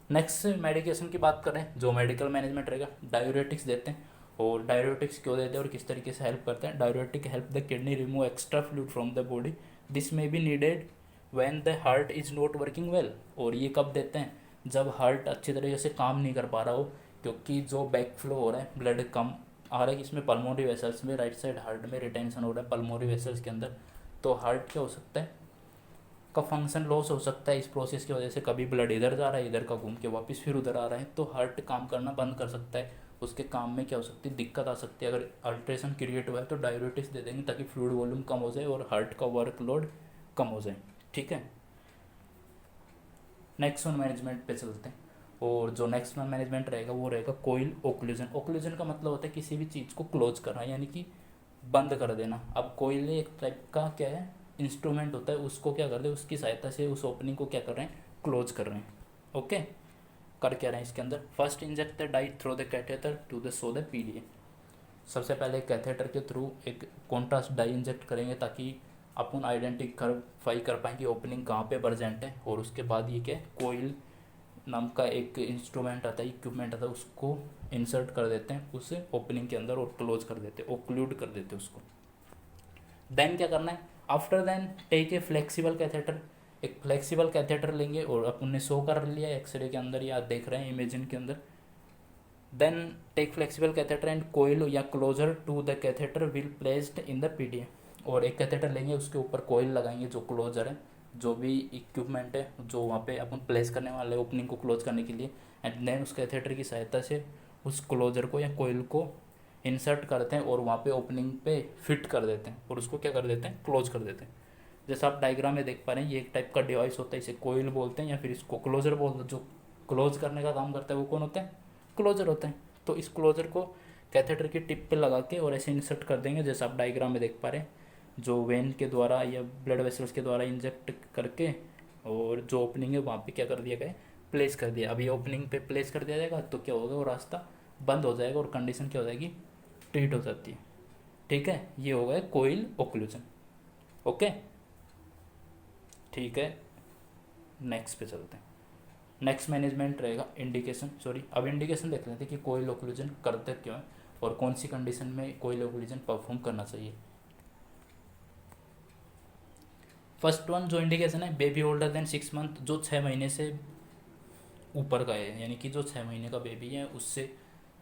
नेक्स्ट मेडिकेशन की बात करें, जो मेडिकल मैनेजमेंट रहेगा, डायूरेटिक्स देते हैं। और डायूरेटिक्स क्यों देते हैं और किस तरीके से हेल्प करते हैं? Diuretic help the kidney remove extra fluid from the body. This may be needed when the heart is not working well. और ये कब देते हैं? जब हार्ट अच्छी तरीके से काम नहीं कर पा रहा हो, क्योंकि जो बैक फ्लो हो रहा है, ब्लड कम आ रहा है इसमें पल्मोनरी वेसल्स में, राइट साइड हार्ट में रिटेंशन हो रहा है पल्मोनरी वेसल्स के अंदर, तो हार्ट क्या हो सकता है? का फंक्शन लॉस हो सकता है। इस प्रोसेस की वजह से कभी ब्लड इधर जा रहा है, इधर का घूम के वापस फिर उधर आ रहा है, तो हार्ट काम करना बंद कर सकता है। उसके काम में क्या हो सकती है? दिक्कत आ सकती है। अगर अल्ट्रेशन क्रिएट हुआ है तो डायूरेटिक्स दे देंगे ताकि फ्लूइड वॉल्यूम कम हो जाए और हार्ट का वर्कलोड कम हो जाए। ठीक है, नेक्स्ट वन मैनेजमेंट पे चलते हैं। और जो नेक्स्ट वन मैनेजमेंट रहेगा वो रहेगा कोइल ओक्लूजन। ओक्लूजन का मतलब होता है किसी भी चीज़ को क्लोज करना, यानी कि बंद कर देना। अब कोइल एक टाइप का क्या है? इंस्ट्रूमेंट होता है, उसको क्या कर रहे हैं? उसकी सहायता से उस ओपनिंग को क्या कर रहे हैं? क्लोज कर रहे हैं। ओके, कर क्या रहे हैं इसके अंदर? First inject the dye through the catheter to the so the PDA. सबसे पहले कैथेटर के थ्रू एक कॉन्ट्रास्ट डाई इंजेक्ट करेंगे ताकि अपन आइडेंटिफाई कर पाएँ कि ओपनिंग कहाँ पे प्रेजेंट है। और उसके बाद ये क्या? कोइल नाम का एक इंस्ट्रूमेंट आता है, इक्विपमेंट आता है, उसको इंसर्ट कर देते हैं उस ओपनिंग के अंदर और क्लोज कर देते हैं, ओक्लूड कर देते हैं उसको। देन क्या करना है? After then take a flexible catheter. एक फ्लेक्सिबल कैथेटर लेंगे और अपन ने शो कर लिया एक्सरे के अंदर या देख रहे हैं इमेजिन के अंदर। Then take flexible catheter and coil या closure to the catheter will placed in the PDA. और एक कैथेटर लेंगे, उसके ऊपर कोयल लगाएंगे जो क्लोजर है, जो भी इक्विपमेंट है जो वहाँ पे अपन प्लेस करने वाले ओपनिंग को क्लोज करने के लिए, एंड देन उस कैथेटर की सहायता से उस क्लोजर को या कोयल को इंसर्ट करते हैं और वहाँ पे ओपनिंग पे फिट कर देते हैं और उसको क्या कर देते हैं, क्लोज कर देते हैं। जैसा आप डायग्राम में देख पा रहे हैं, ये एक टाइप का डिवाइस होता है, इसे कोयल बोलते हैं या फिर इसको क्लोजर बोलते हैं। जो क्लोज करने का काम करता है वो कौन होता है, क्लोजर होता है। तो इस क्लोजर को कैथेटर की टिप पे लगा के और ऐसे इंसर्ट कर देंगे, जैसा आप डायग्राम में देख पा रहे हैं, जो वेन के द्वारा या ब्लड वेसल्स के द्वारा इंजेक्ट करके, और जो ओपनिंग है वहाँ पे क्या कर दिया गया, प्लेस कर दिया। अभी ओपनिंग पे प्लेस कर दिया जाएगा तो क्या होगा, वो रास्ता बंद हो जाएगा और कंडीशन क्या हो जाएगी, ट्रीट हो जाती है। ठीक है, ये हो गया कोइल ओक्लूजन। ओके, ठीक है, नेक्स्ट पे चलते हैं। नेक्स्ट मैनेजमेंट रहेगा इंडिकेशन, अब इंडिकेशन देख लेते हैं कि कोइल ओक्लूजन करते क्यों है और कौन सी कंडीशन में कोइल ओक्लूजन परफॉर्म करना चाहिए। फर्स्ट वन जो इंडिकेशन है, बेबी ओल्डर देन 6 मंथ, जो 6 महीने से ऊपर का है, यानी कि जो 6 महीने का बेबी है उससे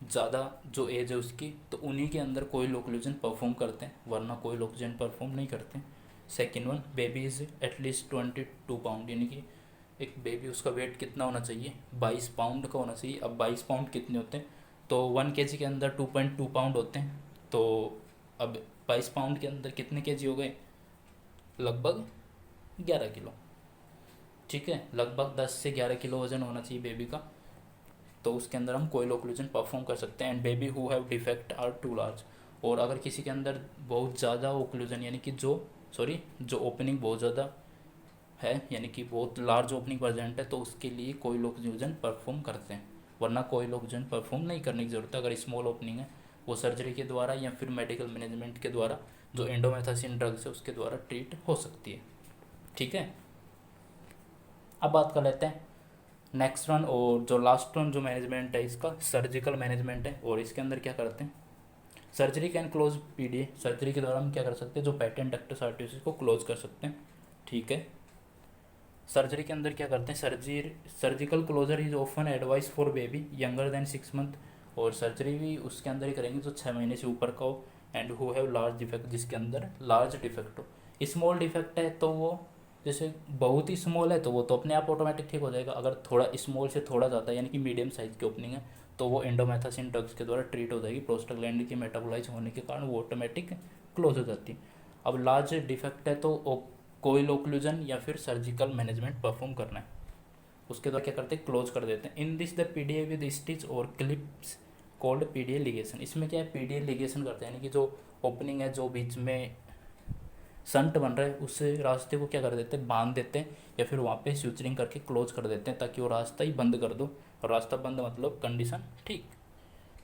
ज़्यादा जो एज है उसकी, तो उन्हीं के अंदर कोइल ओक्लूजन परफॉर्म करते हैं, वरना कोइल ओक्लूजन परफॉर्म नहीं करते। Second one, baby is at least 22 pound, यानी कि एक बेबी उसका वेट कितना होना चाहिए, 22 पाउंड का होना चाहिए। अब 22 पाउंड कितने होते हैं, तो 1 केजी के अंदर 2.2 पाउंड होते हैं। तो अब 22 पाउंड के अंदर कितने केजी हो गए, लगभग 11 किलो। ठीक है, लगभग 10 से 11 किलो वजन होना चाहिए बेबी का, तो उसके अंदर हम कोइल ओक्लूजन परफॉर्म कर सकते हैं। And baby who have defect are too large, और अगर किसी के अंदर बहुत ज़्यादा ओक्लूजन, यानी कि जो ओपनिंग बहुत ज़्यादा है, यानी कि बहुत लार्ज ओपनिंग प्रेजेंट है, तो उसके लिए कोइल ओक्लूजन परफॉर्म करते हैं, वरना कोइल ओक्लूजन परफॉर्म नहीं करने की ज़रूरत है। अगर स्मॉल ओपनिंग है, वो सर्जरी के द्वारा या फिर मेडिकल मैनेजमेंट के द्वारा, जो इंडोमेथासिन ड्रग्स है उसके द्वारा ट्रीट हो सकती है। ठीक है, अब बात कर लेते हैं नेक्स्ट वन, और जो लास्ट वन जो मैनेजमेंट है इसका सर्जिकल मैनेजमेंट है। और इसके अंदर क्या करते हैं, surgery can close PDA, surgery के द्वारा हम क्या कर सकते हैं, जो पैटेंट डक्टस आर्टरियोसिस को क्लोज कर सकते हैं। ठीक है, सर्जरी के अंदर क्या करते हैं, surgical closure is often advise for baby younger than 6 month, और सर्जरी भी उसके अंदर ही करेंगे जो 6 महीने से ऊपर का हो, and who have large defect, जिसके अंदर लार्ज डिफेक्ट हो। स्मॉल डिफेक्ट है तो वो, जैसे बहुत ही स्मॉल है तो वो तो अपने आप ऑटोमेटिक ठीक हो जाएगा। अगर थोड़ा स्मॉल से थोड़ा ज़्यादा यानी कि मीडियम साइज़ की ओपनिंग है तो वो इंडोमेथासिन ड्रग्स के द्वारा ट्रीट हो जाएगी, प्रोस्टाग्लैंड की मेटाबोलाइज होने के कारण वो ऑटोमेटिक क्लोज हो जाती है। अब लार्ज डिफेक्ट है तो कोइल ओक्लूजन या फिर सर्जिकल मैनेजमेंट परफॉर्म करना है, उसके द्वारा क्या करते हैं, क्लोज कर देते हैं। In this the PDA with stitch और क्लिप्स कॉल्ड पीडीए लिगेशन, इसमें क्या है, पीडीए लिगेशन करते हैं, यानी कि जो ओपनिंग है, जो बीच में संट बन रहा है, उस रास्ते को क्या कर देते हैं, बांध देते हैं, या फिर वहाँ पे स्यूचरिंग करके क्लोज कर देते हैं, ताकि वो रास्ता ही बंद कर दो। और रास्ता बंद मतलब कंडीशन ठीक।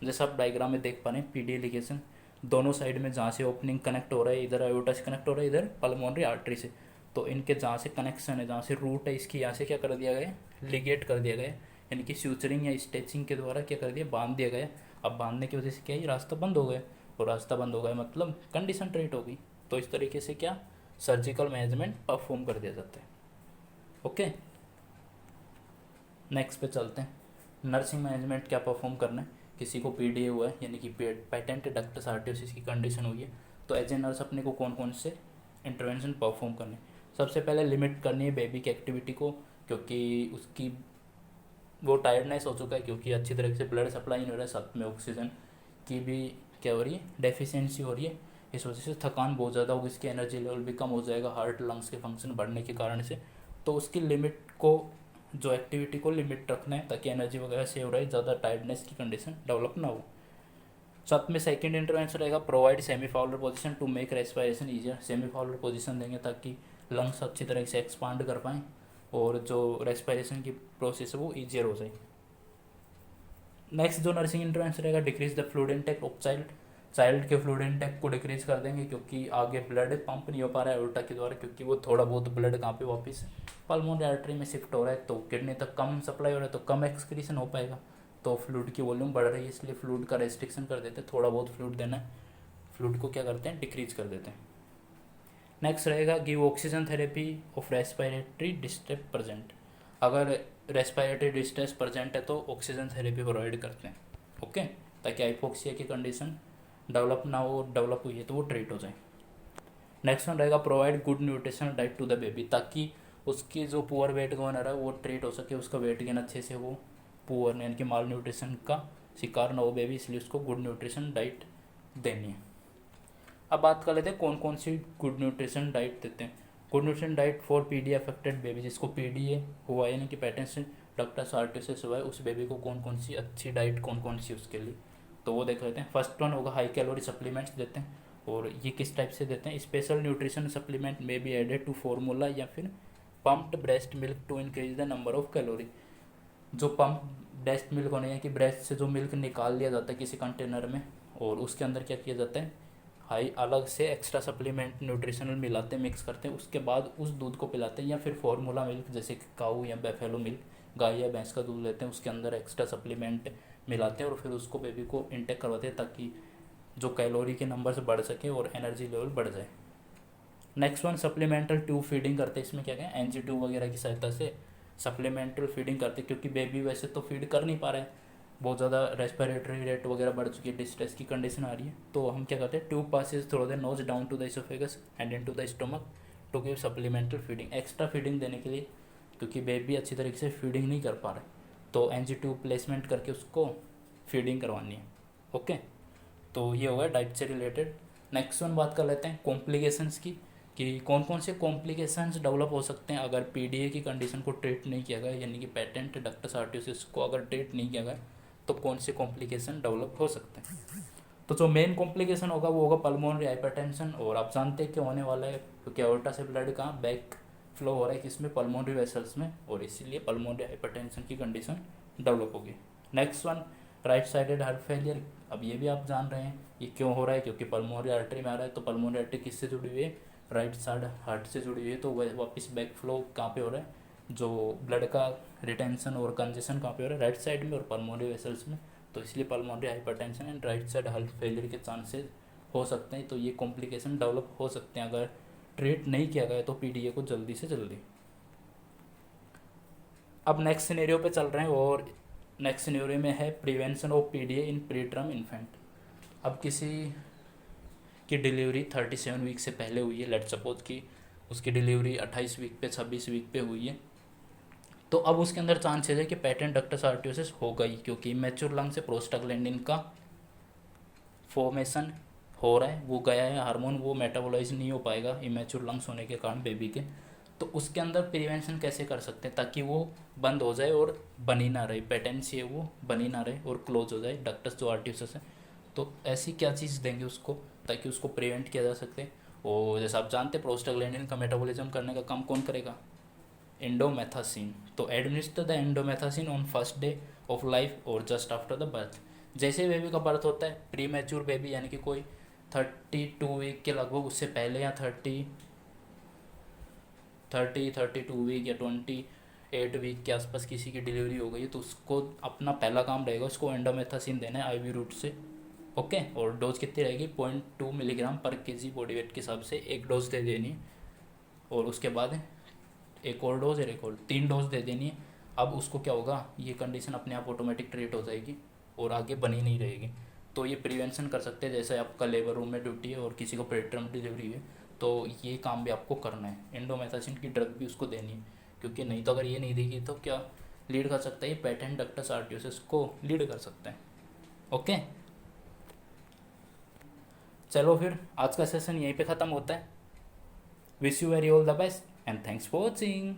जैसा आप डायग्राम में देख पा रहे हैं, पीडीए लिगेशन दोनों साइड में जहाँ से ओपनिंग कनेक्ट हो रहा है, इधर आयोटा से कनेक्ट हो रहा है, इधर पल्मोनरी आर्टरी से, तो इनके जहाँ से कनेक्शन है, जहाँ से रूट है इसकी, यहाँ से क्या कर दिया गया, लिगेट कर दिया गया, यानी कि स्यूचरिंग या स्टेचिंग के द्वारा क्या कर दिया, बांध दिया गया। अब बांधने की वजह से क्या है, रास्ता बंद हो गया, और रास्ता बंद हो गया मतलब कंडीशन ट्रीट हो गई। तो इस तरीके से क्या सर्जिकल मैनेजमेंट परफॉर्म कर दिया जाता है। ओके, नेक्स्ट पे चलते हैं, नर्सिंग मैनेजमेंट क्या परफॉर्म करना है। किसी को पीडीए हुआ है, यानी कि पेटेंट डक्टस आर्टरियोसिस की कंडीशन हुई है, तो एज ए नर्स अपने को कौन कौन से इंटरवेंशन परफॉर्म करने। सबसे पहले लिमिट करनी है बेबी की एक्टिविटी को, क्योंकि उसकी वो टायर्डनेस हो चुका है, क्योंकि अच्छी तरह से ब्लड सप्लाई नहीं हो रहा है, साथ में ऑक्सीजन की भी क्या हो रही है, डेफिशिएंसी हो रही है। इस वजह से थकान बहुत ज़्यादा होगी, इसकी एनर्जी लेवल भी कम हो जाएगा हार्ट लंग्स के फंक्शन बढ़ने के कारण से। तो उसकी लिमिट को, जो एक्टिविटी को लिमिट रखना है, ताकि एनर्जी वगैरह सेव रहे, ज़्यादा टायर्डनेस की कंडीशन डेवलप ना हो। साथ में सेकंड इंटरवेंशन रहेगा, provide semi Fowler position to make respiration easier, semi Fowler position देंगे ताकि लंग्स अच्छी तरह से एक्सपांड कर पाएँ और जो रेस्पिरेशन की प्रोसेस है वो ईजियर हो जाए। नेक्स्ट जो नर्सिंग इंटरवेंशन रहेगा, decrease the fluid intake of child के फ्लूइड इनटेक को डिक्रीज कर देंगे, क्योंकि आगे ब्लड पंप नहीं हो पा रहा है उल्टा के द्वारा, क्योंकि वो थोड़ा बहुत ब्लड कहाँ पे वापस पल्मोनरी आर्टरी में शिफ्ट हो रहा है, तो किडनी तक कम सप्लाई हो रहा है, तो कम एक्सक्रीशन हो पाएगा, तो फ्लूइड की वॉल्यूम बढ़ रही है, इसलिए फ्लूइड का रेस्ट्रिक्शन कर देते हैं, थोड़ा बहुत फ्लूइड देना है, फ्लूइड को क्या करते हैं, डिक्रीज कर देते हैं। नेक्स्ट रहेगा, give oxygen therapy of respiratory distress present, अगर रेस्पिरेटरी डिस्ट्रेस प्रेजेंट है तो ऑक्सीजन थेरेपी प्रोवाइड करते हैं। ओके, ताकि हाइपोक्सिया की कंडीशन डेवलप ना हो, डेवलप हुई है तो वो ट्रीट हो जाए। नेक्स्ट वन रहेगा provide good nutritional diet to the baby, ताकि उसकी जो पुअर वेट गेन है वो ट्रीट हो सके, उसका वेट गेन अच्छे से हो, पुअर यानी कि माल न्यूट्रिशन का शिकार ना हो बेबी, इसलिए उसको गुड न्यूट्रिशन डाइट देनी है। अब बात कर लेते हैं कौन कौन सी गुड न्यूट्रिशन डाइट देते हैं। Good nutrition diet for PDA affected baby, जिसको पीडीए हुआ है यानी कि पेटेंट डक्टस आर्टियोसिस हुआ है, उस बेबी को कौन कौन सी अच्छी डाइट कौन कौन सी उसके लिए, तो वो देख लेते हैं। फर्स्ट वन होगा हाई कैलोरी सप्लीमेंट्स देते हैं, और ये किस टाइप से देते हैं। स्पेशल न्यूट्रिशन सप्लीमेंट में बी एडेड टू फॉर्मूला या फिर pumped breast milk to increase the number of calorie. जो पंप ब्रेस्ट मिल्क होने है कि ब्रेस्ट से जो मिल्क निकाल लिया जाता है किसी कंटेनर में, और उसके अंदर क्या किया जाता है, हाई अलग से एक्स्ट्रा सप्लीमेंट न्यूट्रिशनल मिलाते हैं, मिक्स करते हैं, उसके बाद उस दूध को पिलाते हैं, या फिर फॉर्मूला मिल्क जैसे कि काऊ या बेफेलो मिल्क, गाय या भैंस का दूध लेते हैं, उसके अंदर एक्स्ट्रा सप्लीमेंट मिलाते हैं और फिर उसको बेबी को इंटेक करवाते हैं, ताकि जो कैलोरी के नंबर्स बढ़ सके और एनर्जी लेवल बढ़ जाए। Next one supplemental tube feeding करते हैं, इसमें क्या क्या एनजी ट्यूब वगैरह की सहायता से सप्लीमेंटल फीडिंग करते हैं, क्योंकि बेबी वैसे तो फीड कर नहीं पा रहे हैं, बहुत ज़्यादा रेस्पिरेटरी रेट वगैरह बढ़ चुकी है, डिस्ट्रेस की कंडीशन आ रही है, तो हम क्या करते हैं, tube passes through the nose down to the oesophagus and into the stomach to give supplemental feeding, extra feeding देने के लिए, क्योंकि बेबी अच्छी तरीके से फीडिंग नहीं कर पा रहे, तो एनजी ट्यूब प्लेसमेंट करके उसको फीडिंग करवानी है। ओके, तो ये होगा डाइट से रिलेटेड। नेक्स्ट वन बात कर लेते हैं कॉम्प्लिकेशंस की, कि कौन कौन से कॉम्प्लिकेशंस डेवलप हो सकते हैं अगर पीडीए की कंडीशन को ट्रीट नहीं किया गया, यानी कि पेटेंट डक्टस आर्टियोसिस को अगर ट्रीट नहीं किया गया तो कौन से कॉम्प्लिकेशन डेवलप हो सकते हैं। तो जो मेन कॉम्प्लिकेशन होगा वो होगा पल्मोनरी हाइपरटेंशन, और आप जानते हैं कि होने वाला है, क्योंकि एओर्टा से ब्लड कहाँ बैक फ्लो हो रहा है किसमें, पल्मोनरी वेसल्स में, और इसीलिए पल्मोनरी हाइपरटेंशन की कंडीशन डेवलप होगी। Next one right sided heart failure, अब ये भी आप जान रहे हैं ये क्यों हो रहा है, क्योंकि पल्मोनरी आर्टरी में आ रहा है, तो पल्मोनरी आर्टरी किससे जुड़ी हुई है, राइट साइड हार्ट से जुड़ी हुई है, तो वह वापस बैक फ्लो कहाँ पे हो रहा है, जो ब्लड का रिटेंशन और कंजेशन कहाँ पे हो रहा है, राइट साइड में और पल्मोनरी वेसल्स में, तो इसलिए pulmonary hypertension and right side heart failure के चांसेस हो सकते हैं। तो ये कॉम्प्लिकेशन डेवलप हो सकते हैं अगर ट्रीट नहीं किया गया तो पीडीए को जल्दी से जल्दी। अब नेक्स्ट सिनेरियो पे चल रहे हैं, और नेक्स्ट सिनेरियो में है prevention of PDA in pre term infant. अब किसी की डिलीवरी 37 वीक से पहले हुई है, लेट सपोज कि उसकी डिलीवरी 28 वीक पे 26 वीक पे हुई है, तो अब उसके अंदर चांसेस है कि पेटेंट डक्टस आर्टियोसिस हो गई, क्योंकि मैच्योर लंग से प्रोस्टाग्लैंडिन का फॉर्मेशन हो रहा है, वो गया है हार्मोन, वो मेटाबोलाइज नहीं हो पाएगा इमेच्योर लंग्स होने के कारण बेबी के, तो उसके अंदर प्रिवेंशन कैसे कर सकते हैं ताकि वो बंद हो जाए और बनी ना रहे, पेटेंसी है वो बनी ना रहे और क्लोज हो जाए डक्टस जो आर्टियोसिस है। तो ऐसी क्या चीज़ देंगे उसको ताकि उसको प्रिवेंट किया जा सके। और जैसे आप जानते हैं प्रोस्टाग्लैंडिन का मेटाबॉलिज्म करने का काम कौन करेगा, एंडोमेथासिन। तो administer the indomethacin on first day of life और जस्ट आफ्टर द बर्थ। जैसे बेबी का बर्थ होता है, प्री मैच्योर बेबी यानी कि कोई 32 वीक के लगभग उससे पहले, या 32 वीक या 28 वीक के आसपास किसी की डिलीवरी हो गई है, तो उसको अपना पहला काम रहेगा उसको एंडोमेथासिन देना है आईवी रूट से। ओके, और डोज कितनी रहेगी, 0.2 मिलीग्राम पर केजी बॉडी वेट के हिसाब से एक डोज दे देनी है, और उसके बाद एक और डोज और एक और 3 डोज दे देनी है। अब उसको क्या होगा, ये कंडीशन अपने आप ऑटोमेटिक ट्रीट हो जाएगी और आगे बनी नहीं रहेगी। तो ये प्रिवेंशन कर सकते हैं, जैसे आपका लेबर रूम में ड्यूटी है और किसी को प्रीटर्म डिलीवरी है, तो ये काम भी आपको करना है, एंडोमेथासिन की ड्रग भी उसको देनी है, क्योंकि नहीं तो अगर ये नहीं देगी तो क्या लीड कर सकता है, ये पेटेंट डक्टस आर्टियोसिस को लीड कर सकते हैं। ओके, चलो फिर आज का सेशन यहीं पे ख़त्म होता है। Wish you very all the best and thanks for watching.